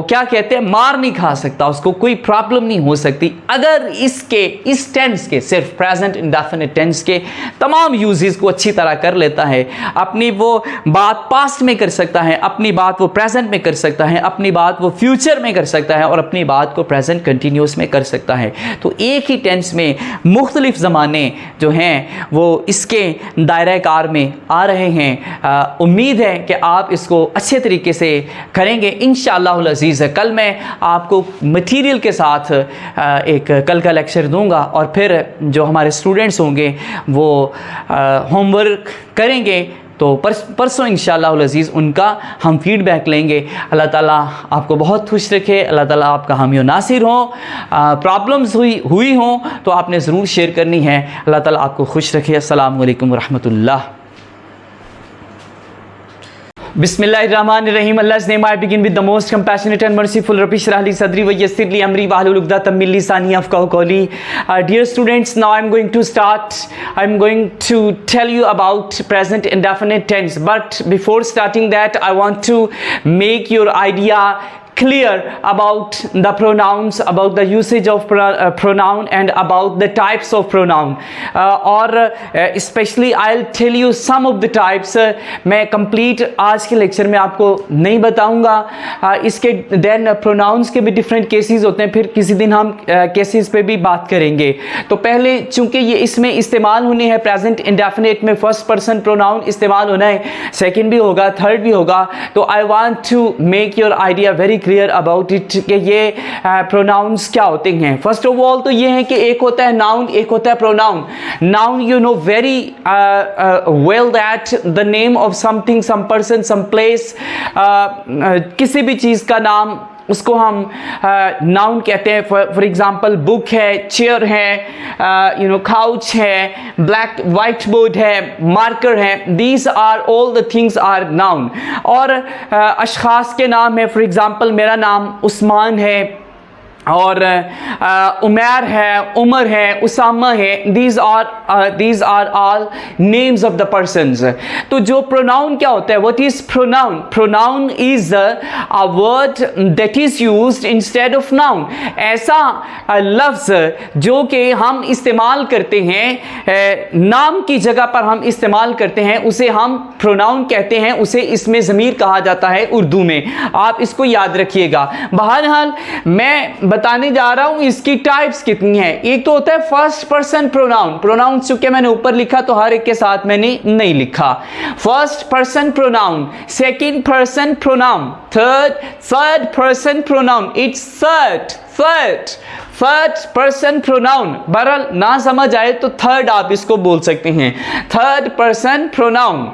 क्या कहते हैं मार नहीं खा सकता, उसको कोई प्रॉब्लम नहीं हो सकती अगर इस टेंस के, सिर्फ प्रेजेंट इंडेफिनिट टेंस के तमाम यूजेस को अच्छी तरह कर लेता है। अपनी वो बात पास्ट में कर सकता है, अपनी बात वो प्रेजेंट में कर सकता है, अपनी बात वो फ्यूचर में कर सकता है और अपनी बात को प्रेजेंट कंटिन्यूस में कर सकता है। तो एक ही टेंस में मुख्तलिफ ज़माने जो हैं वो इसके दायरे कार में आ रहे हैं। उम्मीद है कि आप इसको अच्छे तरीके से करेंगे इंशाअल्लाह अज़ीज़। कल मैं आपको मटीरियल के साथ एक कल का लेक्चर दूंगा और फिर जो हमारे स्टूडेंट्स होंगे वो होमवर्क करेंगे, तो परसों इंशाअल्लाह अज़ीज़ उनका हम फीडबैक लेंगे। अल्लाह ताला आपको बहुत खुश रखे, अल्लाह ताला आपका हामी और नासिर हो। प्रॉब्लम्स हुई हों तो आपने ज़रूर शेयर करनी है। अल्लाह ताला आपको खुश रखे। अस्सलामु अलैकुम रहमतुल्लाह। Bismillahirrahmanirrahim. Allah's name I begin with the most compassionate and merciful. Rabbi shrah li sadri wa yassir li amri wahlul 'uqdatam min lisani yafqahu qawli. Dear students, now I'm going to start. I'm going to tell you about present indefinite tense. But before starting that, I want to make your idea clear about the pronouns, about the usage of pronoun and about the types of pronoun, और especially I'll tell you some of the types. मैं complete आज के लेक्चर में आपको नहीं बताऊंगा इसके, then pronouns के भी different cases होते हैं, फिर किसी दिन हम cases पे भी बात करेंगे। तो पहले चूंकि ये इसमें इस्तेमाल होने हैं present indefinite में first person pronoun इस्तेमाल होना है, second भी होगा, third भी होगा, तो I want to make your idea very clear about it कि ये pronouns क्या होते हैं। First of all तो ये है कि एक होता है noun, एक होता है pronoun. Noun you know very well that the name of something, some person, some place, किसी भी चीज़ का नाम उसको हम नाउन कहते हैं। फॉर एग्जाम्पल बुक है, चेयर है, काउच है, ब्लैक वाइट बोर्ड है, मार्कर है, these are all the things are noun. और अशखास के नाम है, फॉर एग्जाम्पल मेरा नाम उस्मान है और उमर है, उमर है, उसामा है, these are all names of the persons. तो जो प्रोनाउन क्या होता है, what is pronoun? Pronoun is a word that is used instead of noun. ऐसा लफ्ज जो कि हम इस्तेमाल करते हैं, नाम की जगह पर हम इस्तेमाल करते हैं, उसे हम प्रोनाउन कहते हैं, उसे इसमें ज़मीर कहा जाता है उर्दू में। आप इसको याद रखिएगा। बहरहाल मैं बताने जा रहा हूं इसकी टाइप्स कितनी है। एक तो होता है फर्स्ट पर्सन प्रोनाउन। प्रोनाउन चूंकि मैंने ऊपर लिखा तो हर एक के साथ मैंने नहीं लिखा। First person pronoun, second person pronoun, third person pronoun, it's third person pronoun. बहरहाल ना समझ आए तो थर्ड आप इसको बोल सकते हैं, थर्ड पर्सन प्रोनाउन।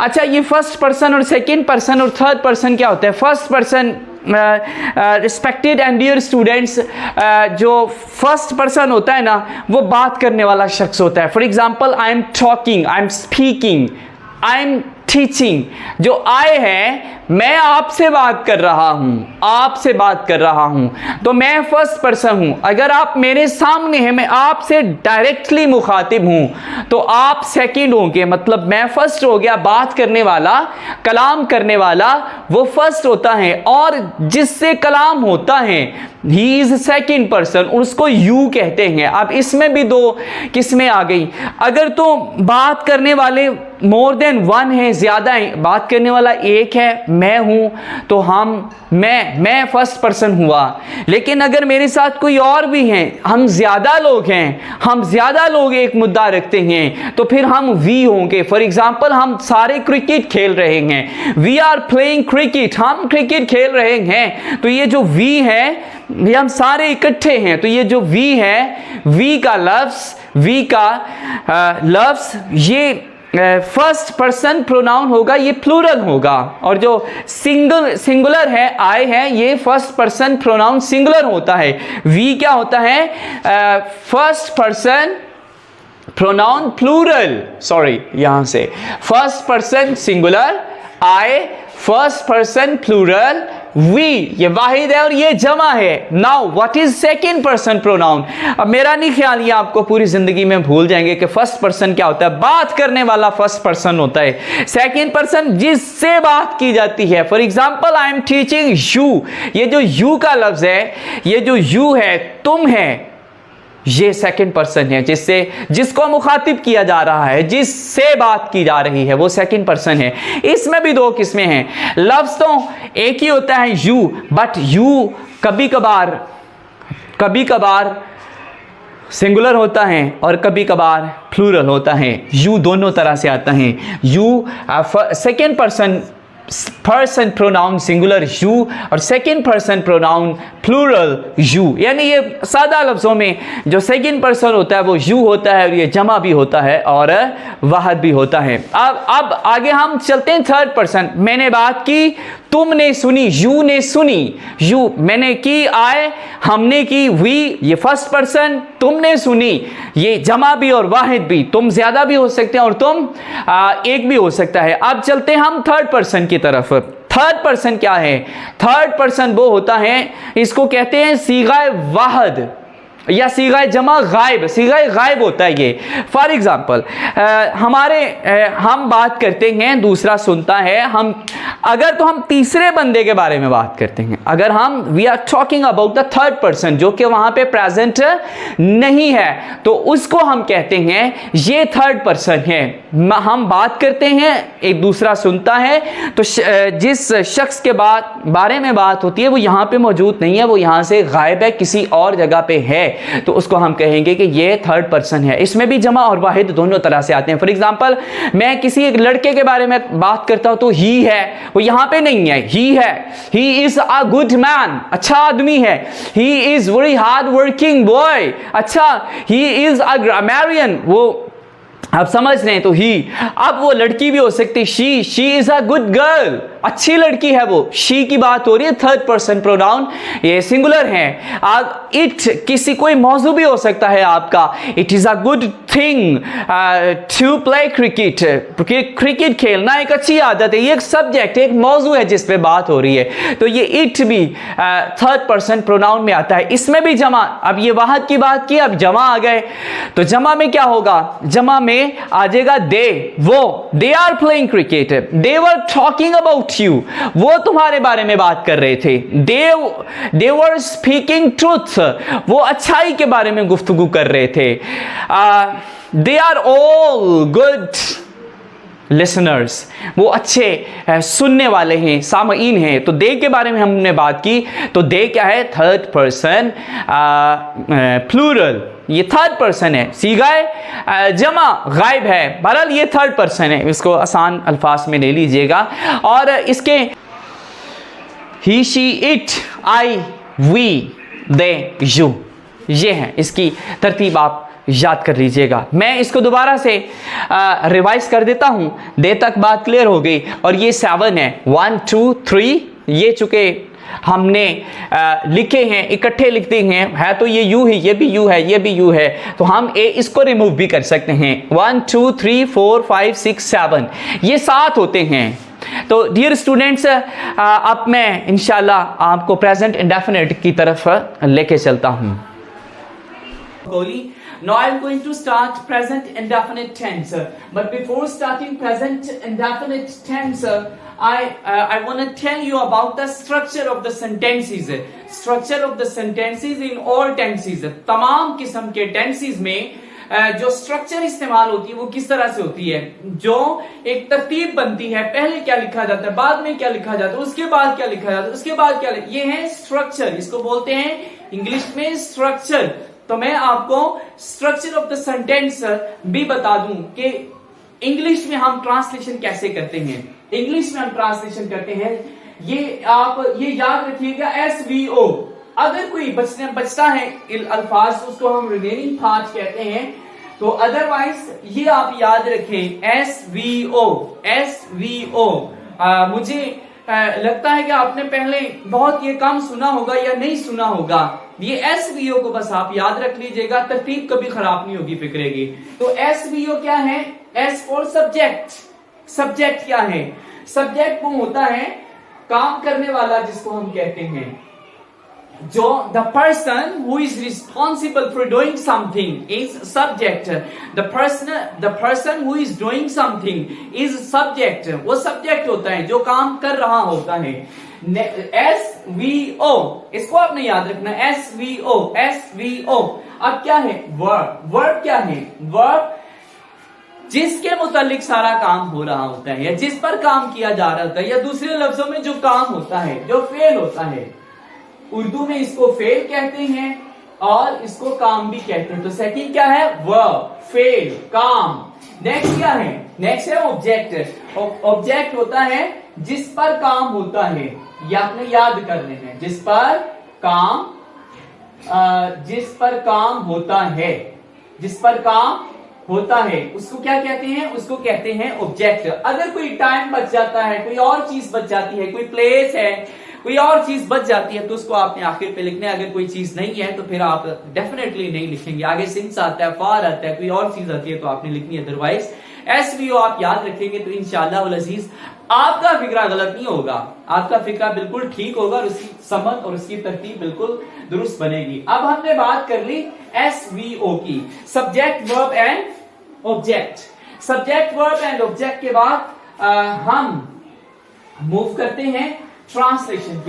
अच्छा, ये फर्स्ट पर्सन और सेकंड पर्सन और थर्ड पर्सन क्या होता है? First person respected and dear students, जो फर्स्ट पर्सन होता है ना, वो बात करने वाला शख्स होता है। For example I am talking, I am speaking, I am teaching. जो आई है, मैं आपसे बात कर रहा हूं, आपसे बात कर रहा हूं, तो मैं फर्स्ट पर्सन हूं। अगर आप मेरे सामने हैं, मैं आपसे डायरेक्टली मुखातिब हूं, तो आप सेकंड होंगे। मतलब मैं फर्स्ट हो गया, बात करने वाला, कलाम करने वाला वो फर्स्ट होता है, और जिससे कलाम होता है ही इज सेकंड पर्सन, उसको यू कहते हैं। अब इसमें भी दो किस्में आ गई। अगर तो बात करने वाले मोर देन वन है, ज्यादा है, बात करने वाला एक है, मैं हूं, तो मैं फर्स्ट पर्सन हुआ। लेकिन अगर मेरे साथ कोई और भी हैं, हम ज्यादा लोग हैं, हम ज्यादा लोग एक मुद्दा रखते हैं, तो फिर हम वी होंगे। फॉर एग्जाम्पल हम सारे क्रिकेट खेल रहे हैं, वी आर प्लेइंग क्रिकेट, हम क्रिकेट खेल रहे हैं, तो ये जो वी है, ये हम सारे इकट्ठे हैं, तो ये जो वी है, वी का लफ्ज ये फर्स्ट पर्सन प्रोनाउन होगा, ये प्लूरल होगा। और जो सिंगुलर है, आई है, ये फर्स्ट पर्सन प्रोनाउन सिंगुलर होता है। वी क्या होता है? First person pronoun plural, sorry, यहां से first person singular, I first person plural, we ये वाहिद है और ये जमा है। Now what is second person pronoun? अब मेरा नहीं ख्याल ये आपको पूरी जिंदगी में भूल जाएंगे कि फर्स्ट पर्सन क्या होता है। बात करने वाला फर्स्ट पर्सन होता है। सेकंड पर्सन जिससे बात की जाती है। For example I am teaching you, ये जो यू का लफ्ज है, ये जो यू है, तुम है, ये सेकंड पर्सन है, जिसको मुखातिब किया जा रहा है, जिससे बात की जा रही है, वो सेकंड पर्सन है। इसमें भी दो किस्में हैं। लफ्ज तो एक ही होता है यू, बट यू कभी कभार सिंगुलर होता है और कभी कभार प्लूरल होता है। यू दोनों तरह से आता है। You second person pronoun singular you और second person pronoun plural you. यानी ये सादा लफ्जों में जो सेकंड पर्सन होता है वो यू होता है, और ये जमा भी होता है और वाहद भी होता है। अब आगे हम चलते हैं थर्ड पर्सन। मैंने बात की, तुमने सुनी, यू ने सुनी, यू मैंने की, आए हमने की, वी ये फर्स्ट पर्सन, तुमने सुनी ये जमा भी और वाहिद भी, तुम ज्यादा भी हो सकते हैं और तुम एक भी हो सकता है। अब चलते हैं हम थर्ड पर्सन की तरफ। थर्ड पर्सन क्या है? थर्ड पर्सन वो होता है, इसको कहते हैं सीगाए वाहद। या सीगाए जमा गायब, सीगाए गायब होता है ये। फॉर एग्जाम्पल हम बात करते हैं, दूसरा सुनता है, हम तीसरे बंदे के बारे में बात करते हैं, अगर we are talking about the third person जो कि वहां पे प्रेजेंट नहीं है, तो उसको हम कहते हैं ये थर्ड पर्सन है। हम बात करते हैं, एक दूसरा सुनता है, तो जिस शख्स के बारे में बात होती है वो यहाँ पे मौजूद नहीं है, वो यहाँ से गायब है, किसी और जगह पे है, तो उसको हम कहेंगे कि ये थर्ड पर्सन है। इसमें भी जमा और वाहिद दोनों तरह से आते हैं। फॉर एग्जांपल मैं किसी एक लड़के के बारे में बात करता हूं तो ही है, वो यहां पे नहीं है, ही है, he is a good man, अच्छा आदमी है, he is very hard working boy, अच्छा, ही इज अ ग्रामरियन, वो आप समझ रहे हैं, तो ही। अब वो लड़की भी हो सकती, she is a good girl, अच्छी लड़की है वो, शी की बात हो रही है, थर्ड पर्सन प्रोनाउन, ये सिंगुलर है। इट किसी कोई मौजू भी हो सकता है आपका, it is a good thing to play cricket, cricket खेलना एक अच्छी आदत है, ये एक सब्जेक्ट, एक मौजू है जिस पे बात हो रही है, तो ये इट भी थर्ड पर्सन प्रोनाउन में आता है। इसमें भी जमा, अब ये वाहद की बात की, अब जमा आ गए, तो जमा में क्या होगा, जमा में आ जाएगा दे, वो, they are playing cricket, they were talking about you, वो तुम्हारे बारे में बात कर रहे थे, दे वर स्पीकिंग ट्रूथ, वो अच्छाई के बारे में गुफ्तगू कर रहे थे, they are all good listeners, वो अच्छे सुनने वाले हैं, सामईन हैं। तो दे के बारे में हमने बात की, तो दे क्या है, थर्ड पर्सन प्लूरल, ये थर्ड पर्सन है। सीगाए जमा गायब है, बहरहाल ये थर्ड पर्सन है, इसको आसान अल्फाज में ले लीजिएगा। और इसके he, she, it, I, we, they, you, ये है, इसकी तरतीब आप याद कर लीजिएगा। मैं इसको दोबारा से रिवाइज कर देता हूं, दे तक बात क्लियर हो गई। और ये 7 है, 1 2 3, ये चुके हमने लिखे हैं, इकट्ठे लिखते हैं, है तो ये यू ही, ये भी यू है, ये भी यू है, तो हम इसको रिमूव भी कर सकते हैं। 1 2 3 4 5 6 7, ये 7 होते हैं। तो डियर स्टूडेंट्स, अब मैं इंशाल्लाह आपको प्रेजेंट इंडेफिनिट की तरफ लेके चलता हूं। Now I'm going to start present indefinite tense. But before starting present indefinite tense, I want to tell you about the structure of the sentences. Structure of the sentences in all tenses. तमाम किस्म के tenses में जो स्ट्रक्चर इस्तेमाल होती है वो किस तरह से होती है, जो एक तरतीब बनती है, पहले क्या लिखा जाता है, बाद में क्या लिखा जाता है, उसके बाद क्या लिखा जाता है, उसके बाद क्या, ये है स्ट्रक्चर, इसको बोलते हैं इंग्लिश में स्ट्रक्चर। तो मैं आपको स्ट्रक्चर ऑफ द सेंटेंस भी बता दूं कि इंग्लिश में हम ट्रांसलेशन कैसे करते हैं। इंग्लिश में हम ट्रांसलेशन करते हैं, ये आप ये याद रखिएगा, SVO। अगर कोई बचता है अल्फाज, उसको हम रिमेनिंग पार्ट कहते हैं, तो अदरवाइज ये आप याद रखें, SVO, SVO। मुझे लगता है कि आपने पहले बहुत ये काम सुना होगा या नहीं सुना होगा। ये SVO को बस आप याद रख लीजिएगा, तरतीब कभी खराब नहीं होगी फिक्रे की। तो SVO क्या है, S फॉर सब्जेक्ट। सब्जेक्ट क्या है, सब्जेक्ट वो होता है काम करने वाला, जिसको हम कहते हैं, जो the person who is responsible for doing something is subject. The person who is doing something is subject. वो subject होता है जो काम कर रहा होता है। SVO, इसको आपने याद रखना, SVO, SVO। अब क्या है, verb। verb क्या है, verb जिसके मुतालिक सारा काम हो रहा होता है, या जिस पर काम किया जा रहा होता है, या दूसरे लफ्जों में जो काम होता है, जो फेल होता है। उर्दू में इसको फेल कहते हैं और इसको काम भी कहते हैं। तो सेकंड क्या है, वर्ब, फेल, काम। नेक्स्ट क्या है, नेक्स्ट है ऑब्जेक्ट। ऑब्जेक्ट होता है जिस पर काम होता है, ये आपने याद करने हैं, जिस पर काम होता है, जिस पर काम होता है, उसको क्या कहते हैं, उसको कहते हैं ऑब्जेक्ट। अगर कोई टाइम बच जाता है, कोई और चीज बच जाती है, कोई प्लेस है, कोई और चीज बच जाती है, तो उसको आपने आखिर पे लिखना है। अगर कोई चीज नहीं है तो फिर आप डेफिनेटली नहीं लिखेंगे। आगे सिंस आता है, फार आता है, कोई और चीज आती है तो आपने लिखनी है, अदरवाइज SVO आप याद रखेंगे तो इंशाअल्लाह वल अजीज आपका फिक्रा गलत नहीं होगा, आपका फिक्रा बिल्कुल ठीक होगा और उसकी समझ और उसकी तरतीब बिल्कुल दुरुस्त बनेगी। अब हमने बात कर ली SVO की, subject verb and object. Subject verb and object के बाद हम मूव करते हैं ट्रांसलेशन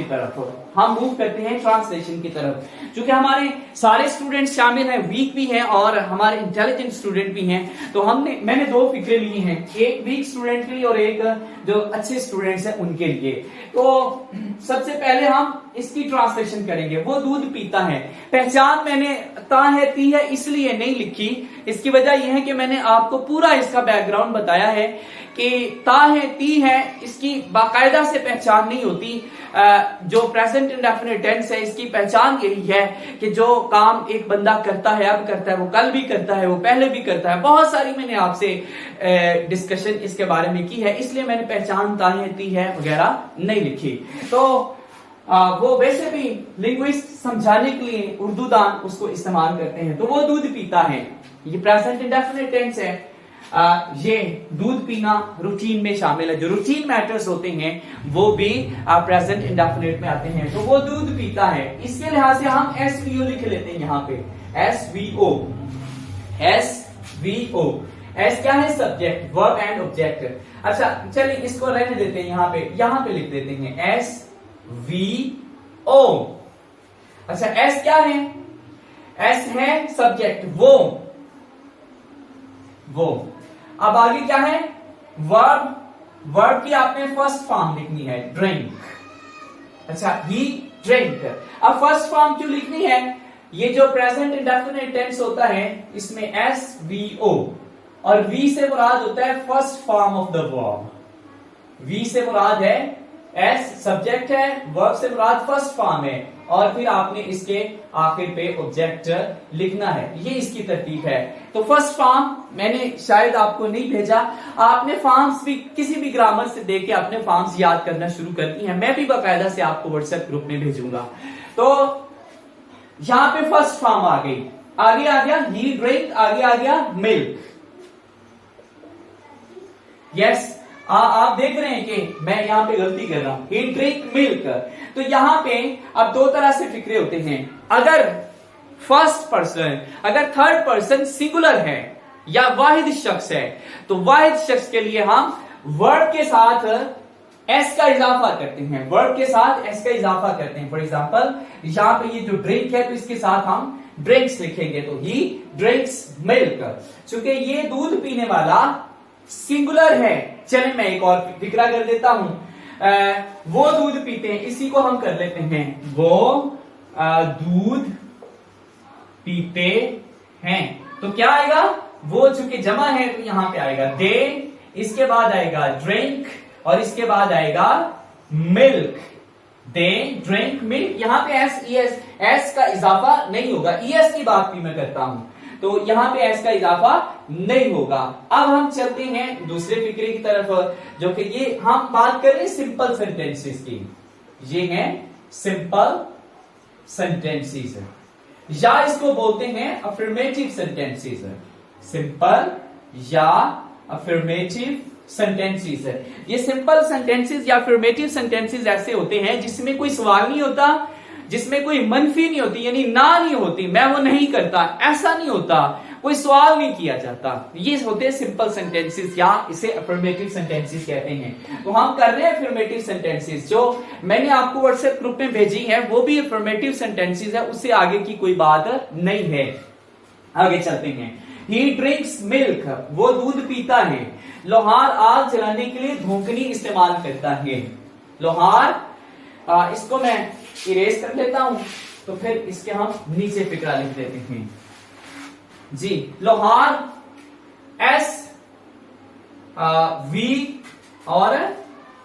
की तरफ। क्योंकि हमारे सारे स्टूडेंट्स शामिल हैं, वीक भी हैं और हमारे इंटेलिजेंट स्टूडेंट भी हैं, तो मैंने दो फिक्रे ली हैं, एक वीक स्टूडेंट के लिए और एक जो अच्छे स्टूडेंट्स हैं उनके लिए। तो सबसे पहले हम इसकी ट्रांसलेशन करेंगे। वो दूध पीता है, पहचान मैंने ता है ती है इसलिए नहीं लिखी, इसकी वजह यह है कि मैंने आपको पूरा इसका बैकग्राउंड बताया है कि ता है ती है इसकी बाकायदा से पहचान नहीं होती। जो प्रेजेंट इंडेफिनिट टेंस है इसकी पहचान यही है कि जो काम एक बंदा करता है, अब करता है, वो कल भी करता है, वो पहले भी करता है। बहुत सारी मैंने आपसे डिस्कशन इसके बारे में की है, इसलिए मैंने पहचान ता है ती है वगैरह नहीं लिखी। तो वो वैसे भी लिंग्विस्ट समझाने के लिए उर्दू दान उसको इस्तेमाल करते हैं। तो वो दूध पीता है, ये प्रेजेंट इंडेफिनिट टेंस है। ये दूध पीना रूटीन में शामिल है, जो रूटीन मैटर्स होते हैं वो भी प्रेजेंट इंडेफिनिट में आते हैं। तो वो दूध पीता है, इसके लिहाज से हम SVO लिख लेते हैं यहाँ पे, SVO। एस क्या है? Subject verb and object. अच्छा चलिए इसको रहने देते हैं, यहाँ पे लिख देते हैं SVO। अच्छा एस क्या है? एस है सब्जेक्ट, वो। अब आगे क्या है? वर्ब की आपने फर्स्ट फॉर्म लिखनी है, ड्रिंक। अच्छा ही ड्रिंक। अब फर्स्ट फॉर्म क्यों लिखनी है? ये जो प्रेजेंट इंडेफिनिट टेंस होता है इसमें SVO और V से मुराद होता है first form of the verb. V से मुराद है S सब्जेक्ट है, वर्ब से मुराद फर्स्ट फॉर्म है और फिर आपने इसके आखिर पे ऑब्जेक्ट लिखना है। ये इसकी तरतीब है। तो फर्स्ट फॉर्म मैंने शायद आपको नहीं भेजा, आपने फॉर्म्स भी किसी भी ग्रामर से देख के अपने फॉर्म्स याद करना शुरू करती हैं, मैं भी बाकायदा से आपको व्हाट्सएप ग्रुप में भेजूंगा। तो यहां पे फर्स्ट फॉर्म आ गई, आगे आ गया ही ड्रिंक, आगे आ गया मिल्क। यस आप देख रहे हैं कि मैं यहां पे गलती कर रहा हूं, ही ड्रिंक मिल्क। तो यहां पे अब दो तरह से फिक्रे होते हैं। अगर फर्स्ट पर्सन, अगर थर्ड पर्सन सिंगुलर है या वाहिद शख्स है, तो वाहिद शख्स के लिए हम वर्ब के साथ एस का इजाफा करते हैं, वर्ब के साथ एस का इजाफा करते हैं। फॉर एग्जाम्पल यहां पे ये जो ड्रिंक है तो इसके साथ हम ड्रिंक्स लिखेंगे, तो ही ड्रिंक्स मिल्क। चूंकि ये दूध पीने वाला सिंगुलर है, चले मैं एक और फिक्रा कर देता हूं, वो दूध पीते हैं, इसी को हम कर लेते हैं, वो दूध पीते हैं। तो क्या आएगा? वो चूंकि जमा है तो यहां पे आएगा दे, इसके बाद आएगा ड्रिंक और इसके बाद आएगा मिल्क। They drink milk. यहां पे एस का इजाफा नहीं होगा, ES की बात भी मैं करता हूं, तो यहां पे एस का इजाफा नहीं होगा। अब हम चलते हैं दूसरे फिक्रे की तरफ, जो कि ये हम बात कर रहे हैं सिंपल सेंटेंसेस की। ये हैं सिंपल सेंटेंसेस, या इसको बोलते हैं अफर्मेटिव सेंटेंसेस। सिंपल या अफर्मेटिव सेंटेंसेस। ये सिंपल सेंटेंसेस या अफर्मेटिव सेंटेंसेस ऐसे होते हैं जिसमें कोई सवाल नहीं होता, जिसमें कोई मनफी नहीं होती, यानी ना नहीं होती, मैं वो नहीं करता, ऐसा नहीं होता, कोई सवाल नहीं किया जाता। ये होते हैं सिंपल सेंटेंसेस या इसे अफर्मेटिव सेंटेंसेस कहते हैं। तो हम कर रहे हैं अफर्मेटिव सेंटेंसेस, जो मैंने आपको व्हाट्सएप ग्रुप में भेजी है वो भी अफर्मेटिव सेंटेंसेस है, उससे आगे की कोई बात नहीं है। आगे चलते हैं। ही ड्रिंक्स मिल्क, वो दूध पीता है। लोहार आग जलाने के लिए धोकनी इस्तेमाल करता है। लोहार, इसको मैं इरेज कर लेता हूं, तो फिर इसके हम नीचे फिक्रा लिख देते हैं जी। लोहार S V और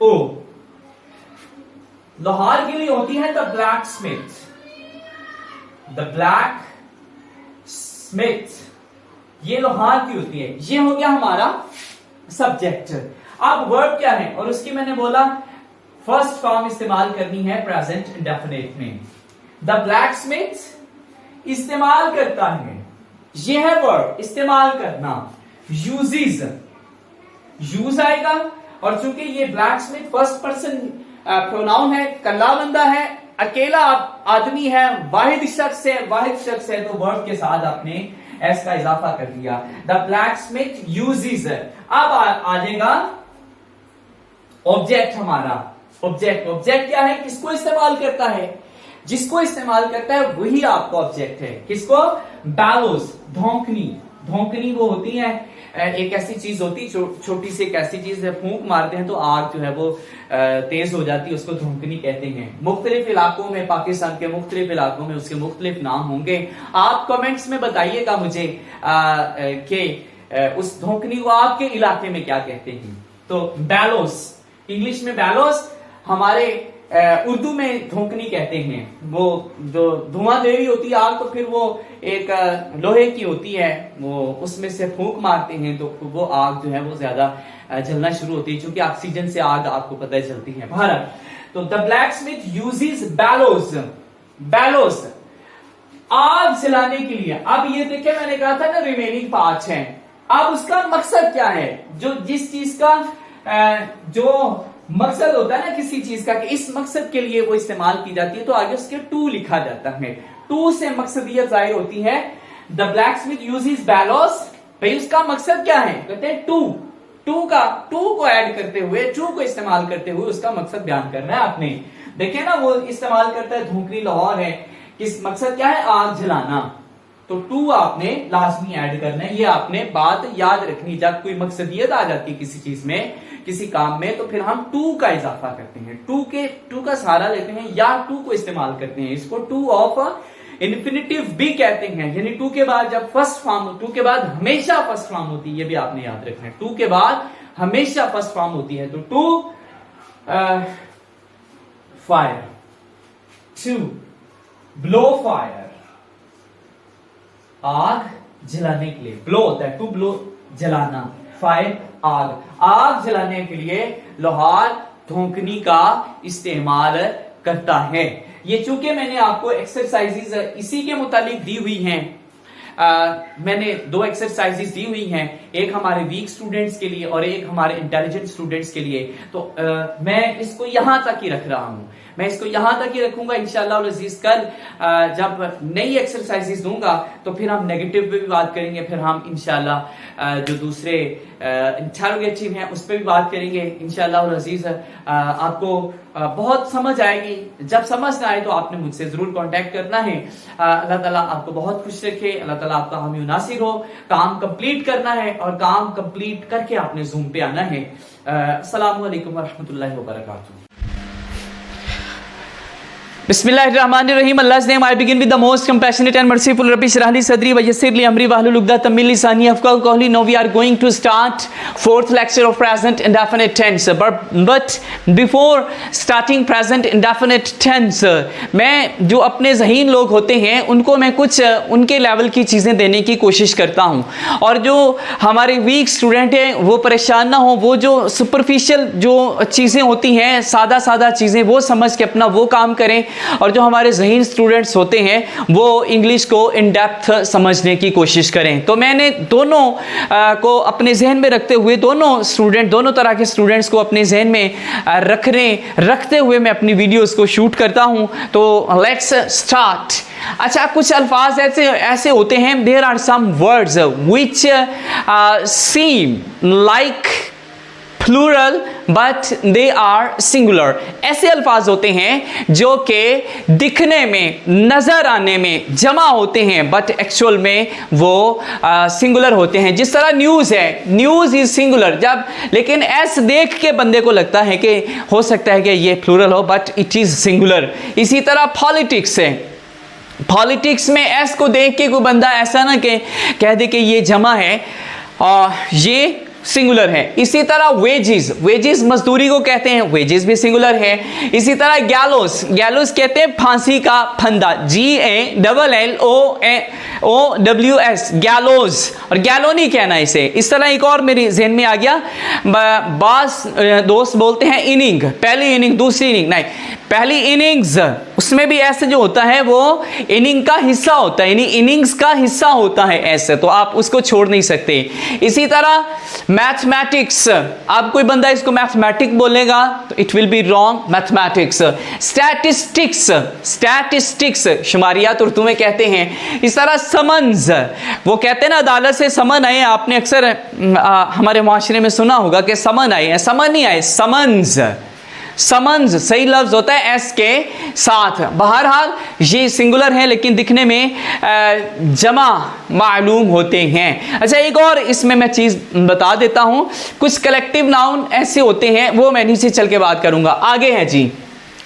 O, लोहार के लिए होती है the black Smith. The black Smith ये लोहार की होती है। ये हो गया हमारा सब्जेक्ट। अब वर्ब क्या है, और उसकी मैंने बोला फर्स्ट फॉर्म इस्तेमाल करनी है प्रेजेंट इंडेफिनिट में। द ब्लैक स्मिथ इस्तेमाल करता है, यह है वर्ब इस्तेमाल करना। यूजेस, यूज आएगा, और चूंकि ये ब्लैकस्मिथ फर्स्ट पर्सन प्रोनाउन है, कल्ला बंदा है, अकेला आदमी है, वाहिद शख्स है, तो वर्ब के साथ आपने एस का इजाफा कर दिया। द ब्लैकस्मिथ यूजेस, अब आ जाएगा ऑब्जेक्ट हमारा। ऑब्जेक्ट क्या है, किसको इस्तेमाल करता है, जिसको इस्तेमाल करता है वही आपका ऑब्जेक्ट है। किसको, बैलोज, धोंकनी वो होती है, एक ऐसी चीज होती है, छोटी सी एक ऐसी चीज है, फूंक मारते हैं तो आग जो है वो तेज हो जाती है, उसको धोंकनी कहते हैं। मुख्तलिफ इलाकों में, पाकिस्तान के मुख्तलिफ इलाकों में उसके मुख्तलिफ नाम होंगे। आप कमेंट्स में बताइएगा मुझे कि उस धोंकनी को आपके इलाके में क्या कहते हैं। तो बैलोस, इंग्लिश में बैलोस, हमारे उर्दू में धोंकनी कहते हैं। वो जो धुआं दे रही होती है आग, तो फिर वो एक लोहे की होती है, वो उसमें से फूंक मारते हैं तो वो आग जो है वो ज्यादा जलना शुरू होती है, क्योंकि ऑक्सीजन से आग आपको पता है जलती है। भारत, तो द ब्लैकस्मिथ यूजेस बैलोस आग जलाने के लिए। अब ये देखिए, मैंने कहा था ना रिमेनिंग पार्ट्स हैं। अब उसका मकसद क्या है, जो जिस चीज का जो मकसद होता है ना किसी चीज का, कि इस मकसद के लिए वो इस्तेमाल की जाती है, तो आगे उसके टू लिखा जाता है। टू से मकसदियत जाहिर होती है। द ब्लैकस्मिथ यूजेस बैलोस, भाई उसका मकसद क्या है, कहते हैं टू को ऐड करते हुए, टू को इस्तेमाल करते हुए उसका मकसद बयान करना है आपने। देखिए ना, वो इस्तेमाल करता है धोंकनी लाहौर है, किस मकसद क्या है, आग जलाना, तो टू आपने लाजमी ऐड करना है। ये आपने बात याद रखनी, जब कोई मकसदियत आ जाती है किसी चीज में, किसी काम में, तो फिर हम टू का इजाफा करते हैं, टू का सहारा लेते हैं या टू को इस्तेमाल करते हैं। इसको टू ऑफ इन्फिनिटिव भी कहते हैं, यानी टू के बाद जब फर्स्ट फॉर्म, टू के बाद हमेशा फर्स्ट फॉर्म होती है, ये भी आपने याद रखना है। टू के बाद हमेशा फर्स्ट फॉर्म होती है, तो to fire, to blow fire, आग जलाने के लिए, ब्लो होता है, टू ब्लो जलाना, फायर आग जलाने के लिए लोहार धोंकनी का इस्तेमाल करता है। ये चूंकि मैंने आपको एक्सरसाइजेज इसी के मुतालिक दी हुई हैं, मैंने दो एक्सरसाइजेज दी हुई हैं, एक हमारे वीक स्टूडेंट्स के लिए और एक हमारे इंटेलिजेंट स्टूडेंट्स के लिए, तो मैं इसको यहां तक ही रख रहा हूं, मैं इसको यहां तक ही रखूंगा। इंशाअल्लाह अज़ीज कल जब नई एक्सरसाइजेज दूंगा तो फिर हम नेगेटिव पे भी बात करेंगे, फिर हम इंशाअल्लाह जो दूसरे इंटरोगेटिव हैं उस पर भी बात करेंगे इंशाअल्लाह अज़ीज। आपको बहुत समझ आएगी। जब समझ ना आए तो आपने मुझसे जरूर कांटेक्ट करना है। अल्लाह ताला आपको बहुत खुश रखे, अल्लाह ताला आपका हामी नासिर हो। काम कंप्लीट करना है और काम कंप्लीट करके आपने जूम पे आना है। अस्सलामु अलैकुम व रहमतुल्लाहि व बरकातुहू। Bismillahirrahmanirrahim. Allah's name. I begin with the most compassionate and merciful. Rabbi shrah li sadri wa yassir li amri wahlul uqdatam min lisani yafqahu qawli. Now we are going to start fourth lecture of present indefinite tense. But before starting present indefinite tense, मैं जो अपने ज़हीन लोग होते हैं उनको मैं कुछ उनके लेवल की चीज़ें देने की कोशिश करता हूँ, और जो हमारे वीक स्टूडेंट हैं वो परेशान ना हो, वो जो सुपरफिशियल जो चीज़ें होती हैं, सादा सादा चीज़ें, वो समझ के अपना वो काम करें, और जो हमारे ज़हीन स्टूडेंट्स होते हैं वो इंग्लिश को इन डेप्थ समझने की कोशिश करें। तो मैंने दोनों को अपने जहन में रखते हुए, दोनों तरह के स्टूडेंट्स को अपने जहन में रखते हुए मैं अपनी वीडियोस को शूट करता हूं। तो लेट्स स्टार्ट। अच्छा, कुछ अल्फाज ऐसे होते हैं, there are some words which seem like plural but they are singular. ऐसे अल्फाज होते हैं जो कि दिखने में, नजर आने में जमा होते हैं, बट एक्चुअल में वो सिंगुलर होते हैं। जिस तरह न्यूज़ है, न्यूज़ इज सिंगुलर, जब लेकिन एस देख के बंदे को लगता है कि हो सकता है कि ये प्लूरल हो, बट इट इज सिंगुलर। इसी तरह पॉलिटिक्स है, पॉलिटिक्स में एस को देख के कोई बंदा ऐसा ना कि कह दे कि ये जमा है, ये सिंगुलर है। इसी तरह वेजेस मजदूरी को कहते हैं, वेजेस भी सिंगुलर है। इसी तरह गैलोस कहते हैं फांसी का फंदा, GALLOWS, गैलोस, और गैलो नहीं कहना इसे। इस तरह एक और मेरे जहन में आ गया, बास दोस्त बोलते हैं इनिंग, पहली इनिंग दूसरी इनिंग नहीं, पहली इनिंग्स, उसमें भी ऐसे जो होता है वो इनिंग का हिस्सा होता है, यानी इनिंग्स का हिस्सा होता है ऐसे, तो आप उसको छोड़ नहीं सकते। इसी तरह मैथमेटिक्स, आप कोई बंदा इसको मैथमेटिक्स बोलेगा तो it will be wrong, mathematics. Statistics, statistics शुमारियात उर्दू में कहते हैं। इस तरह समन्स, वो कहते हैं ना अदालत से समन आए, आपने अक्सर हमारे माशरे में सुना होगा कि समन आए हैं, समन नहीं आए, समन्स। समन्स सही लफ्ज होता है एस के साथ। बहरहाल ये सिंगुलर है लेकिन दिखने में जमा मालूम होते हैं। अच्छा, एक और इसमें मैं चीज़ बता देता हूँ, कुछ कलेक्टिव नाउन ऐसे होते हैं, वो मैं नीचे चल के बात करूँगा। आगे है जी,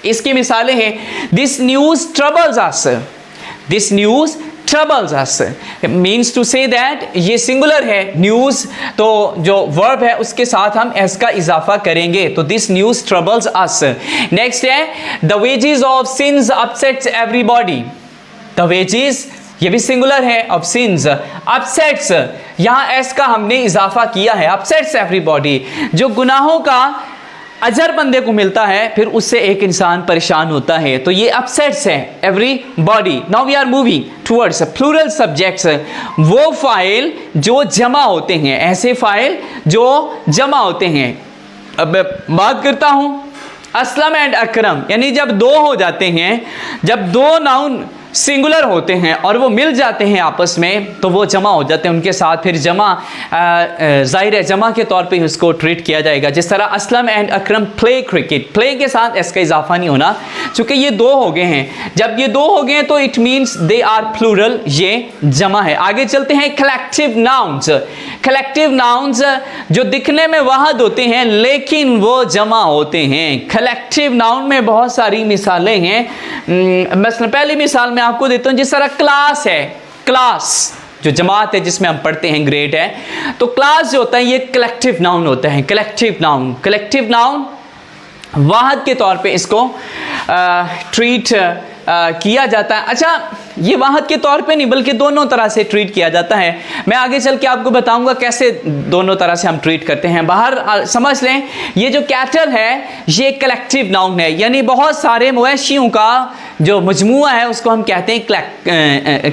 इसकी मिसालें हैं, this news troubles us, this news troubles us means to say that ये सिंगुलर है, न्यूज़ तो जो वर्ब है उसके साथ हम एस का इजाफा करेंगे, तो this news troubles us। Next है the wages of sins upsets everybody, the wages ये भी सिंगुलर है, ऑफ सिंस। अपसेट्स, यहाँ एस का हमने इजाफा किया है, अपसेट्स एवरीबॉडी, जो गुनाहों का अजर बंदे को मिलता है फिर उससे एक इंसान परेशान होता है, तो ये अपसेट्स है everybody. Now we are moving towards plural subjects, वो फाइल जो जमा होते हैं, ऐसे फाइल जो जमा होते हैं। अब बात करता हूं असलम एंड अकरम, यानी जब दो हो जाते हैं, जब दो नाउन सिंगुलर होते हैं और वो मिल जाते हैं आपस में तो वो जमा हो जाते हैं, उनके साथ फिर जमा जाहिर है जमा के तौर पे उसको ट्रीट किया जाएगा। जिस तरह Aslam and Akram play cricket, play के साथ इसका इजाफा नहीं होना चूँकि ये दो हो गए हैं, जब ये दो हो गए तो it means they are plural, ये जमा है। आगे चलते हैं कलेक्टिव नाउन्स। कलेक्टिव नाउन्स जो दिखने में वाहद होते हैं लेकिन वो जमा होते हैं। कलेक्टिव नाउन में बहुत सारी मिसालें हैं, मसलन पहली मिसाल में आपको देता हूं, जिस तरह क्लास है, क्लास जो जमात है जिसमें हम पढ़ते हैं, ग्रेड है, तो क्लास जो होता है ये कलेक्टिव नाउन होता है। कलेक्टिव नाउन, कलेक्टिव नाउन वाहद के तौर पे इसको ट्रीट किया जाता है। अच्छा, ये वाहद के तौर पे नहीं बल्कि दोनों तरह से ट्रीट किया जाता है। मैं आगे चल के आपको बताऊंगा कैसे दोनों तरह से हम ट्रीट करते हैं। बाहर समझ लें, ये जो कैटल है ये कलेक्टिव नाउन है, यानी बहुत सारे मवेशियों का जो मजमुआ है उसको हम कहते हैं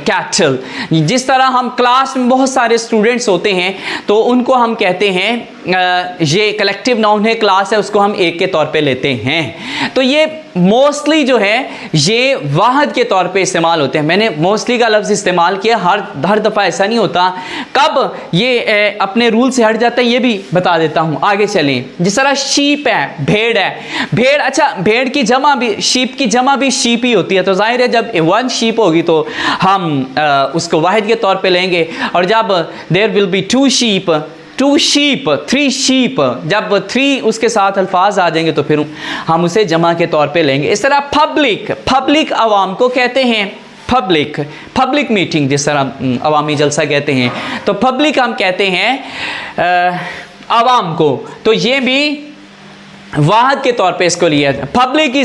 कैटल। जिस तरह हम क्लास में बहुत सारे स्टूडेंट्स होते हैं तो उनको हम कहते हैं ये कलेक्टिव नाउन है, क्लास है, उसको हम एक के तौर पे लेते हैं। तो ये मोस्टली जो है ये वाहद के तौर पे इस्तेमाल होते हैं। मैंने मोस्टली का लफ्ज़ इस्तेमाल किया, हर दफ़ा ऐसा नहीं होता। कब ये अपने रूल से हट जाता है ये भी बता देता हूँ। आगे चलें, जिस तरह शीप है, भेड़ है, भेड़, अच्छा भेड़ की जमा भी, शीप की जमा भी शीप ही होती है, तो जाहिर है जब वन शीप होगी तो हम उसको वाहिद के तौर पे लेंगे, और जब there will be two sheep, two sheep, three sheep, जब थ्री उसके साथ अल्फाज आ जाएंगे तो फिर हम उसे जमा के तौर पे लेंगे। इस तरह पब्लिक, पब्लिक आवाम को कहते हैं, पब्लिक, पब्लिक मीटिंग जिस तरह अवामी जलसा कहते हैं, तो पब्लिक हम कहते हैं आवाम को, तो ये भी वाहद के तौर पे इसको लिया जाए। Public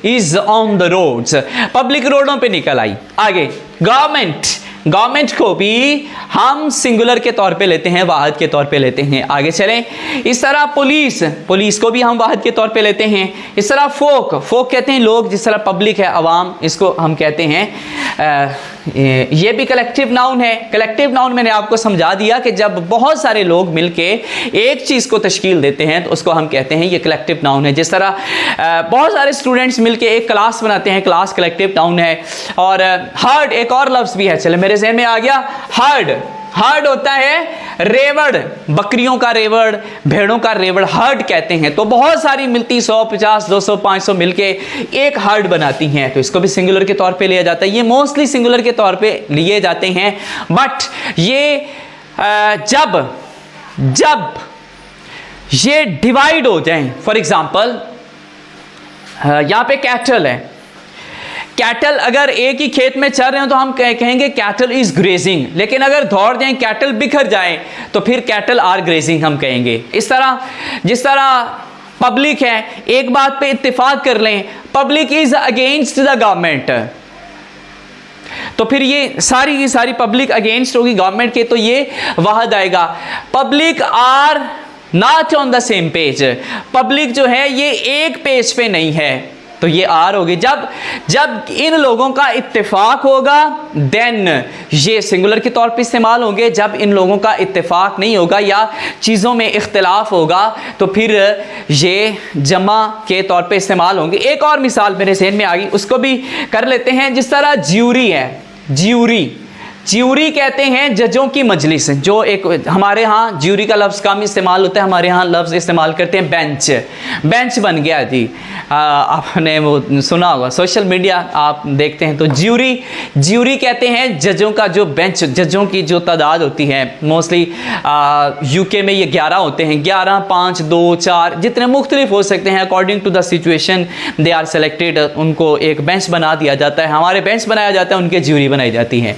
is on the roads, public रोडों पे निकल आई। आगे गवर्नमेंट, गवर्नमेंट को भी हम सिंगुलर के तौर पे लेते हैं, वाहद के तौर पे लेते हैं। आगे चलें, इस तरह पुलिस, पुलिस को भी हम वाहद के तौर पे लेते हैं। इस तरह फोक, फोक कहते हैं लोग, जिस तरह पब्लिक है अवाम, इसको हम कहते हैं ये भी कलेक्टिव नाउन है। कलेक्टिव नाउन मैंने आपको समझा दिया कि जब बहुत सारे लोग मिलके एक चीज़ को तश्कील देते हैं तो उसको हम कहते हैं ये कलेक्टिव नाउन है। जिस तरह बहुत सारे स्टूडेंट्स मिलके एक क्लास बनाते हैं, क्लास कलेक्टिव नाउन है। और हर्ड एक और लफ्ज़ भी है, चले मेरे ज़हन में आ गया, हर्ड, हर्ड होता है रेवड़, बकरियों का रेवड़, भेड़ों का रेवड़, हर्ड कहते हैं। तो बहुत सारी मिलती 100, 50, 200, 500 मिलके एक हर्ड बनाती हैं, तो इसको भी सिंगुलर के तौर पे लिया जाता है। ये मोस्टली सिंगुलर के तौर पे लिए जाते हैं, बट ये जब ये डिवाइड हो जाएं, फॉर एग्जांपल यहाँ पे कैटल है, कैटल अगर एक ही खेत में चल रहे हो तो हम कहेंगे कैटल इज ग्रेजिंग, लेकिन अगर दौड़ जाएं, कैटल बिखर जाएं तो फिर कैटल आर ग्रेजिंग हम कहेंगे। इस तरह जिस तरह पब्लिक है, एक बात पे इत्तेफाक कर लें, public is against the government, तो फिर ये सारी की सारी पब्लिक अगेंस्ट होगी गवर्नमेंट के, तो ये वाहद आएगा। Public are not on the same page, public जो है ये एक पेज पे नहीं है, तो ये आर होगी। जब जब इन लोगों का इत्तेफाक होगा देन ये सिंगुलर के तौर पे इस्तेमाल होंगे। जब इन लोगों का इत्तेफाक नहीं होगा या चीज़ों में इख्तिलाफ होगा तो फिर ये जमा के तौर पे इस्तेमाल होंगे। एक और मिसाल मेरे ज़हन में आ गई, उसको भी कर लेते हैं। जिस तरह ज्यूरी है, ज्यूरी कहते हैं जजों की मजलिस, जो एक हमारे यहाँ ज्यूरी का लफ्ज़ कम इस्तेमाल होता है, हमारे यहाँ लफ्ज़ इस्तेमाल करते हैं बेंच। बेंच बन गया जी, आपने वो सुना होगा, सोशल मीडिया आप देखते हैं तो ज्यूरी कहते हैं जजों का जो बेंच, जजों की जो तादाद होती है। मोस्टली यूके में ये 11 होते हैं, 11, 5, 2, 4 जितने मुख्तलिफ हो सकते हैं। According to the situation they are selected, उनको एक बेंच बना दिया जाता है। हमारे बेंच बनाया जाता है, उनके ज्यूरी बनाई जाती है।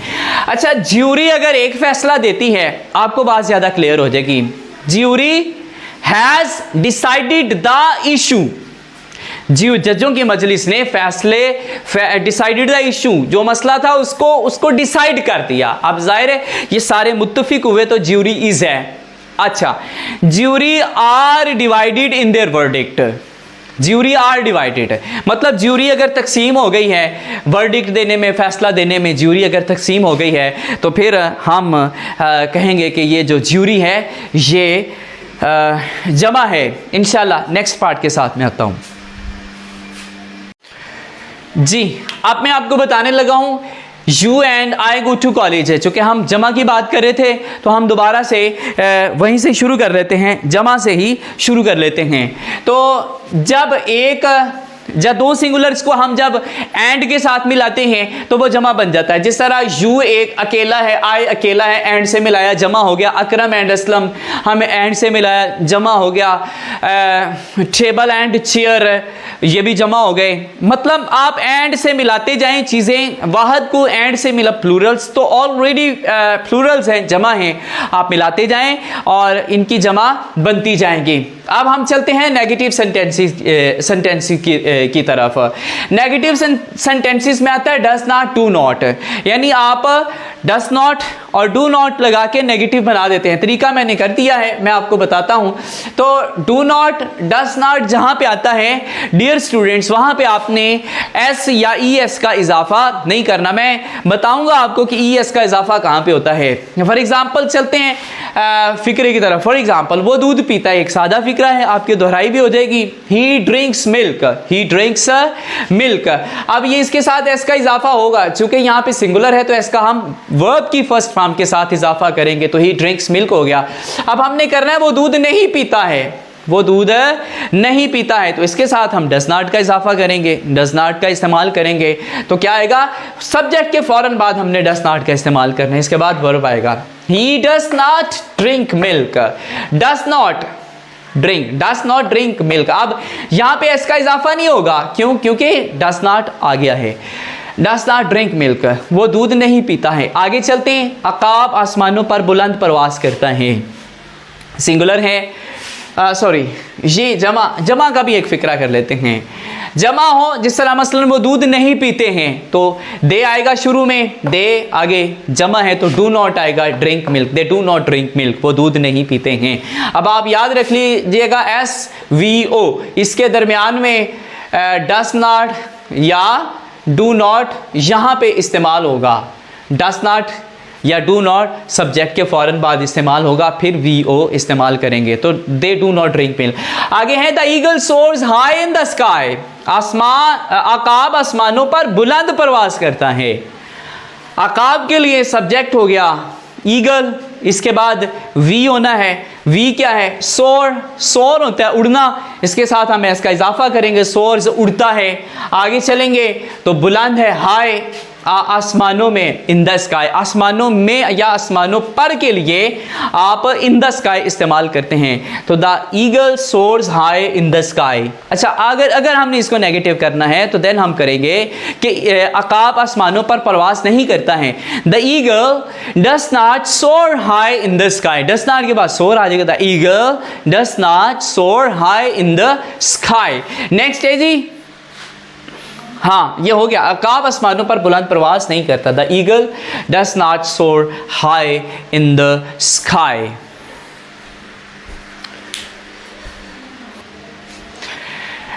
अच्छा, ज्यूरी अगर एक फैसला देती है, आपको बात ज़्यादा क्लियर हो जाएगी। Jury has decided the issue, जजों की मजलिस ने डिसाइडेड द इशू, जो मसला था उसको डिसाइड कर दिया। अब जाहिर है ये सारे मुत्तफिक हुए तो ज्यूरी इज है। अच्छा, jury are divided in their verdict, jury are divided मतलब ज्यूरी अगर तकसीम हो गई है, वर्डिक्ट देने में, फैसला देने में ज्यूरी अगर तकसीम हो गई है तो फिर हम कहेंगे कि ये जो ज्यूरी है ये जमा है। इंशाल्लाह नेक्स्ट पार्ट के साथ में आता हूँ जी। अब मैं आपको बताने लगा हूँ you and I go to college है। चूँकि हम जमा की बात कर रहे थे तो हम दोबारा से वहीं से शुरू कर लेते हैं, जमा से ही शुरू कर लेते हैं। तो जब दो सिंगुलर्स को हम जब एंड के साथ मिलाते हैं तो वो जमा बन जाता है। जिस तरह यू एक अकेला है, आई अकेला है, एंड से मिलाया जमा हो गया। अकरम एंड असलम हम एंड से मिलाया जमा हो गया। टेबल एंड चेयर ये भी जमा हो गए। मतलब आप एंड से मिलाते जाएं चीज़ें, वाहद को एंड से मिला, प्लूरल्स तो ऑलरेडी प्लूरल्स हैं, जमा हैं, आप मिलाते जाएं और इनकी जमा बनती जाएंगी। अब हम चलते हैं नेगेटिव सेंटेंसेस की तरफ। नेगेटिव सेंटेंसेस में आता है डज नॉट, डू नॉट, यानी आप डज नॉट और डू नॉट लगा के नेगेटिव बना देते हैं। तरीका मैंने कर दिया है, मैं आपको बताता हूं। तो डू नॉट, डज नॉट जहां पे आता है डियर स्टूडेंट्स, वहां पे आपने एस या ई एस का इजाफा नहीं करना। मैं बताऊंगा आपको कि ई एस का इजाफा कहां पे होता है। फॉर एग्जाम्पल चलते हैं फिक्रे की तरफ। फॉर एग्जाम्पल वो दूध पीता है, एक सादा फिक्रा है, आपकी दोहराई भी हो जाएगी। ही ड्रिंक्स मिल्क, ही ड्रिंक्स मिल्क। अब ये इसके साथ एस का इजाफा होगा, चूंकि यहाँ पे सिंगुलर है तो एस का हम वर्ब की फर्स्ट फॉर्म के साथ इजाफा करेंगे, तो ही ड्रिंक्स मिल्क हो गया। अब हमने करना है वो दूध नहीं पीता है, वो दूध नहीं पीता है, तो इसके साथ हम डज नॉट का इजाफा करेंगे, डज नॉट का इस्तेमाल करेंगे। तो क्या आएगा, सब्जेक्ट के फौरन बाद हमने डज नॉट का इस्तेमाल करना है, इसके बाद वर्ब आएगा। He does not drink milk, does not drink, does not drink milk. अब यहां पे इसका इजाफा नहीं होगा, क्यों? क्योंकि डज नॉट आ गया है। डज नॉट ड्रिंक मिल्क, वो दूध नहीं पीता है। आगे चलते हैं। अकाब आसमानों पर बुलंद परवास करता है, सिंगुलर है, सॉरी ये जमा का भी एक फिक्रा कर लेते हैं। जमा हो, जिस तरह मसलन वो दूध नहीं पीते हैं तो दे आएगा शुरू में, दे आगे जमा है तो डू नॉट आएगा, drink milk, they do not drink milk, वो दूध नहीं पीते हैं। अब आप याद रख लीजिएगा SVO, इसके दरमियान में डज नॉट या डू नॉट यहाँ पे इस्तेमाल होगा। डज नॉट या डू नॉट सब्जेक्ट के फौरन बाद इस्तेमाल होगा, फिर VO इस्तेमाल करेंगे, तो they do not drink milk. आगे है the eagle soars high in the sky, अकाब आसमानों पर बुलंद परवास करता है। अकाब के लिए सब्जेक्ट हो गया ईगल, इसके बाद वी होना है। वी क्या है? सोर होता है उड़ना, इसके साथ हम इसका इजाफा करेंगे, सोर्स उड़ता है। आगे चलेंगे तो बुलंद है हाई, आसमानों में, इन द स्काई, आसमानों में या आसमानों पर के लिए आप इन द स्काई इस्तेमाल करते हैं। तो the eagle soars high in the sky. अच्छा, अगर हमने इसको नेगेटिव करना है तो देन हम करेंगे कि अकाब आसमानों पर परवास नहीं करता है। The eagle does not soar high in the sky, does not के बाद सोर आ जाएगा। The eagle does not soar high in the sky. Next है जी, हाँ ये हो गया, अकाब आसमानों पर बुलंद प्रवास नहीं करता। The eagle does not soar high in the sky.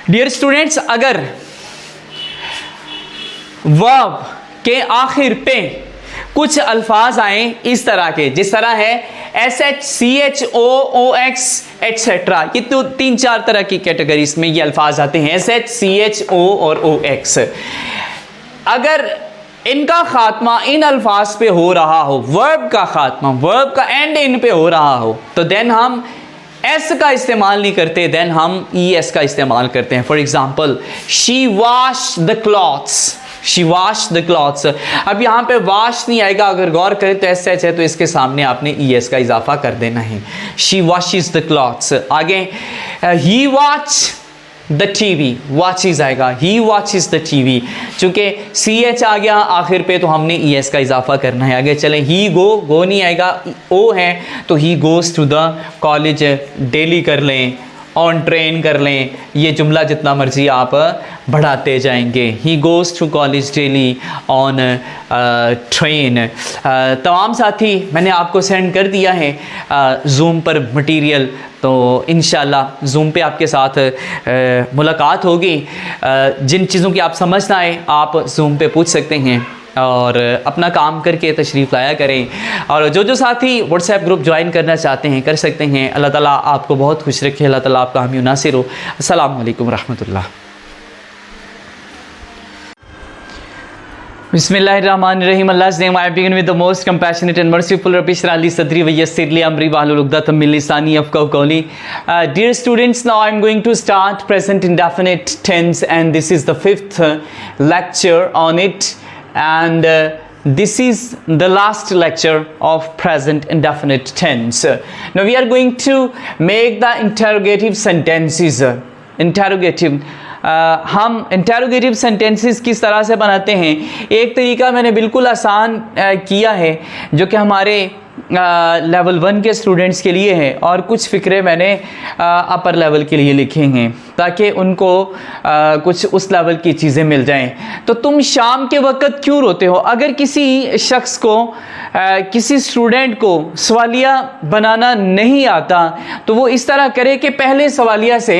Dear students, अगर वर्ब के आखिर पे कुछ अल्फाज आए इस तरह के, जिस तरह है SH CH OOX एटसेट्रा, ये तो 3-4 तरह की कैटेगरीज में ये अल्फाज आते हैं, SH CH O और OX। अगर इनका खात्मा इन अल्फाज पे हो रहा हो, वर्ब का खात्मा, वर्ब का एंड इन पे हो रहा हो, तो देन हम एस का इस्तेमाल नहीं करते, देन हम ES का इस्तेमाल करते हैं। For example, she wash the clothes, she wash the clothes. अब यहाँ पे वॉश नहीं आएगा, अगर गौर करें तो SH है तो इसके सामने आपने ES का इजाफा कर देना है। She washes the clothes. आगे ही वॉच द टीवी, वॉचेस आएगा, ही वॉचेस द टीवी। चूंकि CH आ गया आखिर पे तो हमने ES का इजाफा करना है। आगे चलें, ही गो नहीं आएगा, O है तो he goes to the college daily कर लें, ऑन ट्रेन कर लें, ये जुमला जितना मर्जी आप बढ़ाते जाएंगे। He goes to college daily on train. तमाम साथी मैंने आपको सेंड कर दिया है जूम पर मटेरियल, तो इंशाल्लाह जूम पे आपके साथ मुलाकात होगी। जिन चीज़ों की आप समझ ना आए आप जूम पे पूछ सकते हैं और अपना काम करके तशरीफ़ लाया करें। और जो साथी व्हाट्सएप ग्रुप ज्वाइन करना चाहते हैं कर सकते हैं। अल्लाह ताला आपको बहुत खुश रखे, अल्लाह ताला आपका हामी नासिर हो। अस्सलामु अलैकुम रहमतुल्लाह। बिस्मिल्लाहिर्रहमानिर्रहीम। Allah's name, I begin with the most compassionate and merciful. Rabbi shrah li sadri wa yassir li amri wahlul uqdatan min lisani yafqahu qawli. Dear students, now I'm going to start present indefinite tense, and this is the 5th lecture on it, and this is the last lecture of present indefinite tense. Now we are going to make the interrogative sentences. Interrogative, हम इंटेरोगेटिव सेंटेंसेस किस तरह से बनाते हैं, एक तरीका मैंने बिल्कुल आसान किया है जो कि हमारे लेवल 1 के स्टूडेंट्स के लिए है, और कुछ फ़िक्रे मैंने अपर लेवल के लिए लिखे हैं ताकि उनको कुछ उस लेवल की चीज़ें मिल जाएं। तो तुम शाम के वक़्त क्यों रोते हो? अगर किसी शख्स को किसी स्टूडेंट को सवालिया बनाना नहीं आता तो वो इस तरह करे कि पहले सवालिया से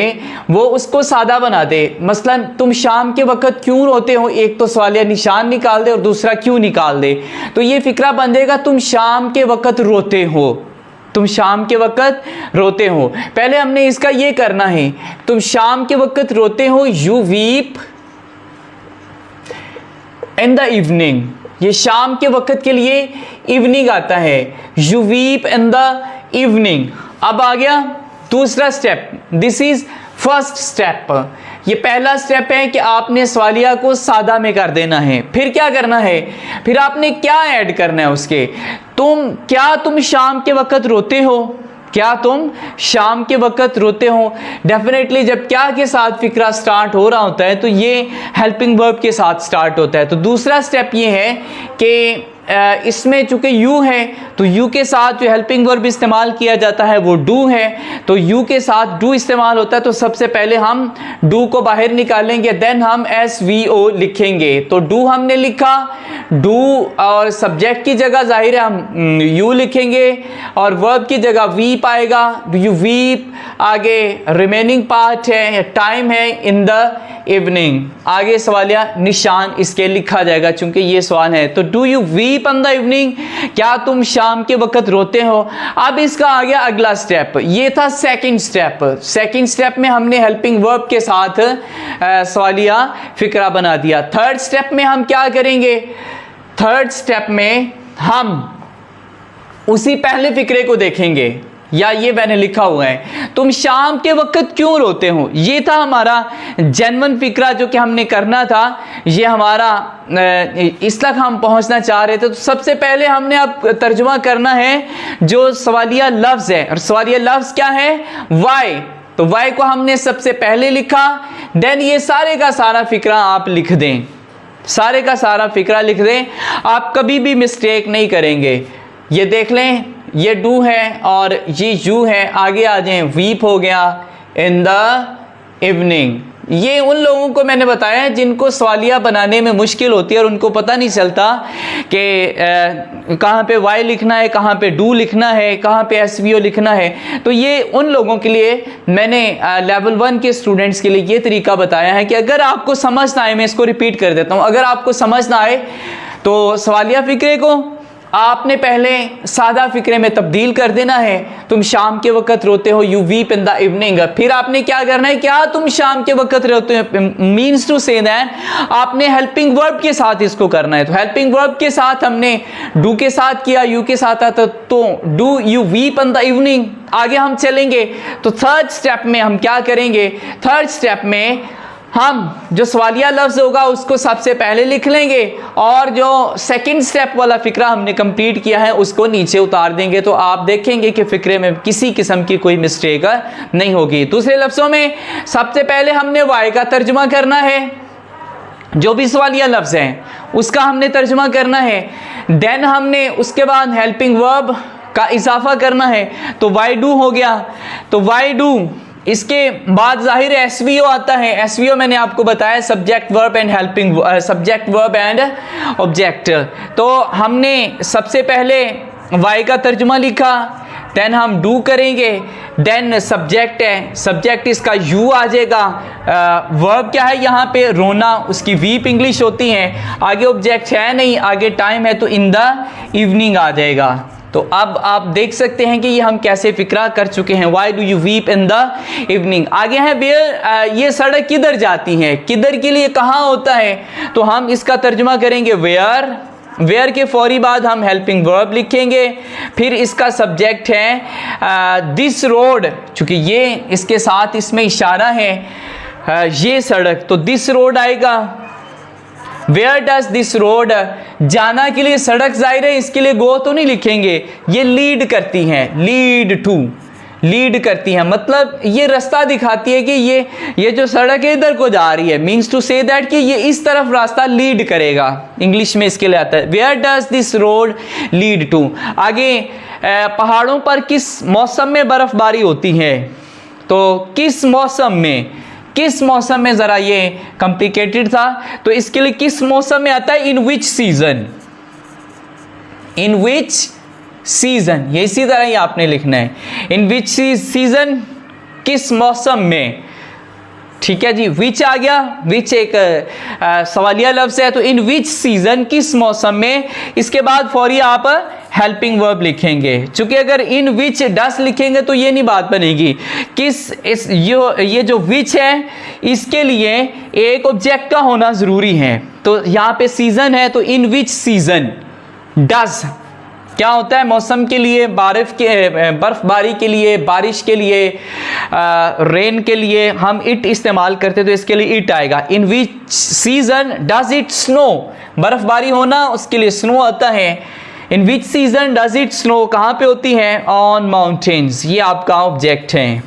वो उसको सादा बना दे। मसलन तुम शाम के वक़्त क्यों रोते हो, एक तो सवालिया निशान निकाल दे और दूसरा क्यों निकाल दे, तो ये फ़िक्रा बन जाएगा तुम शाम के वक़्त रोते हो, तुम शाम के वक़्त रोते हो। पहले हमने इसका ये करना है, तुम शाम के वक़्त रोते हो, you weep in the evening. ये शाम के वक़्त के लिए इवनिंग आता है, you weep in the evening. अब आ गया दूसरा step, this is first step. ये पहला स्टेप है कि आपने सवालिया को सादा में कर देना है। फिर क्या करना है, फिर आपने क्या ऐड करना है उसके, तुम शाम के वक़्त रोते हो, क्या तुम शाम के वक़्त रोते हो। डेफिनेटली जब क्या के साथ फिक्रा स्टार्ट हो रहा होता है तो ये हेल्पिंग वर्ब के साथ स्टार्ट होता है। तो दूसरा स्टेप ये है कि इसमें चूंकि यू है तो यू के साथ जो हेल्पिंग वर्ब इस्तेमाल किया जाता है वो डू है, तो यू के साथ डू इस्तेमाल होता है। तो सबसे पहले हम डू को बाहर निकालेंगे, देन हम SVO लिखेंगे। तो डू हमने लिखा, डू और सब्जेक्ट की जगह जाहिर है हम यू लिखेंगे और वर्ब की जगह वीप आएगा, डू यू वीप। आगे रिमेनिंग पार्ट है, टाइम है, इन द इवनिंग। आगे सवालिया निशान इसके लिखा जाएगा चूंकि ये सवाल है। तो do you weep in the evening, क्या तुम शाम के वक़्त रोते हो। अब इसका आ गया अगला स्टेप, ये था सेकंड स्टेप। सेकंड स्टेप में हमने हेल्पिंग वर्ब के साथ सवालिया फिक्रा बना दिया। थर्ड स्टेप में हम क्या करेंगे, थर्ड स्टेप में हम उसी पहले फिक्रे को देखेंगे, या ये मैंने लिखा हुआ है तुम शाम के वक़्त क्यों रोते हो। ये था हमारा जेन्युइन फिक्रा जो कि हमने करना था, ये हमारा इस तक हम पहुंचना चाह रहे थे। तो सबसे पहले हमने अब तर्जुमा करना है जो सवालिया लफ्ज़ है, और सवालिया लफ्ज़ क्या है, वाई। तो वाई को हमने सबसे पहले लिखा, देन ये सारे का सारा फिक्रा आप लिख दें, सारे का सारा फिक्रा लिख दें, आप कभी भी मिस्टेक नहीं करेंगे। ये देख लें, ये डू है और ये यू है, आगे आ जाएं, वीप हो गया इन द इवनिंग, ये उन लोगों को मैंने बताया है जिनको सवालिया बनाने में मुश्किल होती है और उनको पता नहीं चलता कि कहाँ पे वाई लिखना है, कहाँ पे डू लिखना है, कहाँ पे SVO लिखना है। तो ये उन लोगों के लिए मैंने लेवल 1 के स्टूडेंट्स के लिए ये तरीका बताया है कि अगर आपको समझ ना आए, मैं इसको रिपीट कर देता हूँ, अगर आपको समझ ना आए तो सवालिया फ़िक्रे को आपने पहले सादा फ़िक्रे में तब्दील कर देना है। तुम शाम के वक़्त रोते हो, you weep in the evening. फिर आपने क्या करना है, क्या तुम शाम के वक़्त रोते हो, मीन्स टू से दैट आपने हेल्पिंग वर्ब के साथ इसको करना है। तो हेल्पिंग वर्ब के साथ हमने डू के साथ किया, यू के साथ आता तो do you weep in the evening. आगे हम चलेंगे तो थर्ड स्टेप में हम क्या करेंगे, थर्ड स्टेप में हम जो सवालिया लफ्ज़ होगा उसको सबसे पहले लिख लेंगे और जो सेकंड स्टेप वाला फ़िक्रा हमने कंप्लीट किया है उसको नीचे उतार देंगे। तो आप देखेंगे कि फ़िक्रे में किसी किस्म की कोई मिस्टेक नहीं होगी। दूसरे लफ्ज़ों में सबसे पहले हमने वाई का तर्जुमा करना है, जो भी सवालिया लफ्ज़ हैं उसका हमने तर्जुमा करना है। देन हमने उसके बाद हेल्पिंग वर्ब का इजाफा करना है, तो वाई डू हो गया। तो वाई डू, इसके बाद जाहिर SVO आता है। SVO मैंने आपको बताया subject verb and helping, subject verb and object. तो हमने सबसे पहले वाई का तर्जुमा लिखा, देन हम डू करेंगे, देन सब्जेक्ट है, सब्जेक्ट इसका यू आ जाएगा। वर्ब क्या है यहाँ पे, रोना, उसकी वीप इंग्लिश होती है। आगे ऑब्जेक्ट है नहीं, आगे टाइम है तो इन द इवनिंग आ जाएगा। तो अब आप देख सकते हैं कि ये हम कैसे फ़िक्रा कर चुके हैं। Why do you weep in the evening. आगे है वेयर, ये सड़क किधर जाती है, किधर के लिए कहाँ होता है, तो हम इसका तर्जुमा करेंगे वेयर। वेयर के फौरी बाद हम हेल्पिंग वर्ब लिखेंगे, फिर इसका सब्जेक्ट है दिस रोड, चूँकि ये इसके साथ इसमें इशारा है ये सड़क, तो दिस रोड आएगा। वेयर डज दिस रोड, जाना के लिए सड़क, जाहिर है इसके लिए गो तो नहीं लिखेंगे, ये लीड करती हैं, लीड टू, लीड करती हैं, मतलब ये रास्ता दिखाती है कि ये जो सड़क है इधर को जा रही है, मीन्स टू से दैट कि ये इस तरफ रास्ता लीड करेगा। इंग्लिश में इसके लिए आता है where does this road lead to. आगे पहाड़ों पर किस मौसम में बर्फबारी होती है, तो किस मौसम में, किस मौसम में, ज़रा ये कॉम्प्लिकेटेड था तो इसके लिए किस मौसम में आता है, in which season, in which season, ये इसी तरह ही आपने लिखना है, इन विच सीजन, किस मौसम में। ठीक है जी, विच आ गया, विच एक सवालिया लफ्ज़ है, तो इन विच सीजन, किस मौसम में। इसके बाद फौरी आप हेल्पिंग वर्ब लिखेंगे, चूंकि अगर इन विच डस लिखेंगे तो ये नहीं बात बनेगी। किस, इस ये जो विच है इसके लिए एक ऑब्जेक्ट का होना ज़रूरी है। तो यहाँ पे सीज़न है तो इन विच सीज़न डस क्या होता है, मौसम के लिए, बर्फबारी के लिए, बारिश के लिए, रेन के लिए हम इट इस्तेमाल करते तो इसके लिए इट आएगा। In which season does it snow, बर्फबारी होना उसके लिए स्नो आता है। In which season does it snow, कहाँ पे होती है, ऑन माउंटेन्स, ये आपका ऑब्जेक्ट है।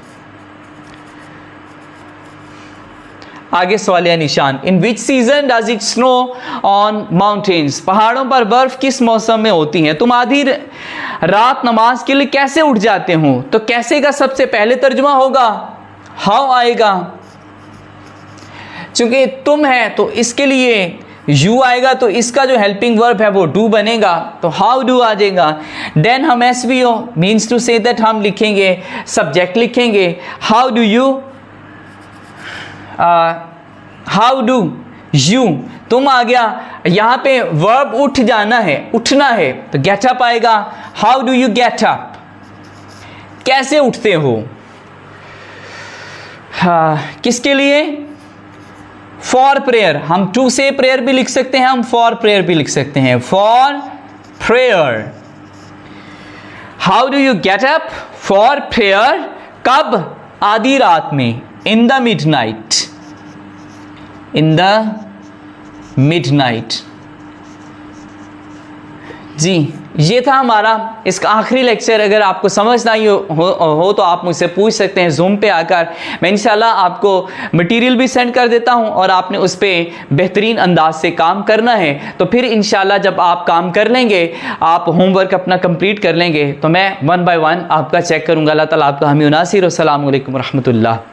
आगे सवालिया निशान, in which season does it snow on mountains, पहाड़ों पर बर्फ किस मौसम में होती है। तुम आधी रात नमाज के लिए कैसे उठ जाते हो, तो कैसे का सबसे पहले तर्जुमा होगा हाउ आएगा, चूंकि तुम है तो इसके लिए यू आएगा, तो इसका जो हेल्पिंग वर्ब है वो डू बनेगा, तो हाउ डू आ जाएगा। देन हम SVO means to say that हम लिखेंगे, सब्जेक्ट लिखेंगे, how do you, how do you, तुम आ गया। यहाँ पे वर्ब उठ जाना है, उठना है, तो गेट अप आएगा। How do you get up, कैसे उठते हो। किसके लिए, फॉर प्रेयर, हम टू से प्रेयर भी लिख सकते हैं, हम फॉर प्रेयर भी लिख सकते हैं, for prayer. How do you get up for prayer, कब, आधी रात में, in the midnight, in the midnight. जी ये था हमारा इसका आखिरी लेक्चर। अगर आपको समझ ना हो तो आप मुझसे पूछ सकते हैं जूम पे आकर, मैं इंशाल्लाह आपको मटेरियल भी सेंड कर देता हूं और आपने उस पर बेहतरीन अंदाज से काम करना है। तो फिर इंशाल्लाह जब आप काम कर लेंगे, आप होमवर्क अपना कंप्लीट कर लेंगे, तो मैं 1 बाय 1 आपका चेक करूँगा। अल्लाह ताला आपका हामी नासिर। अस्सलामु अलैकुम रहमतुल्लाह।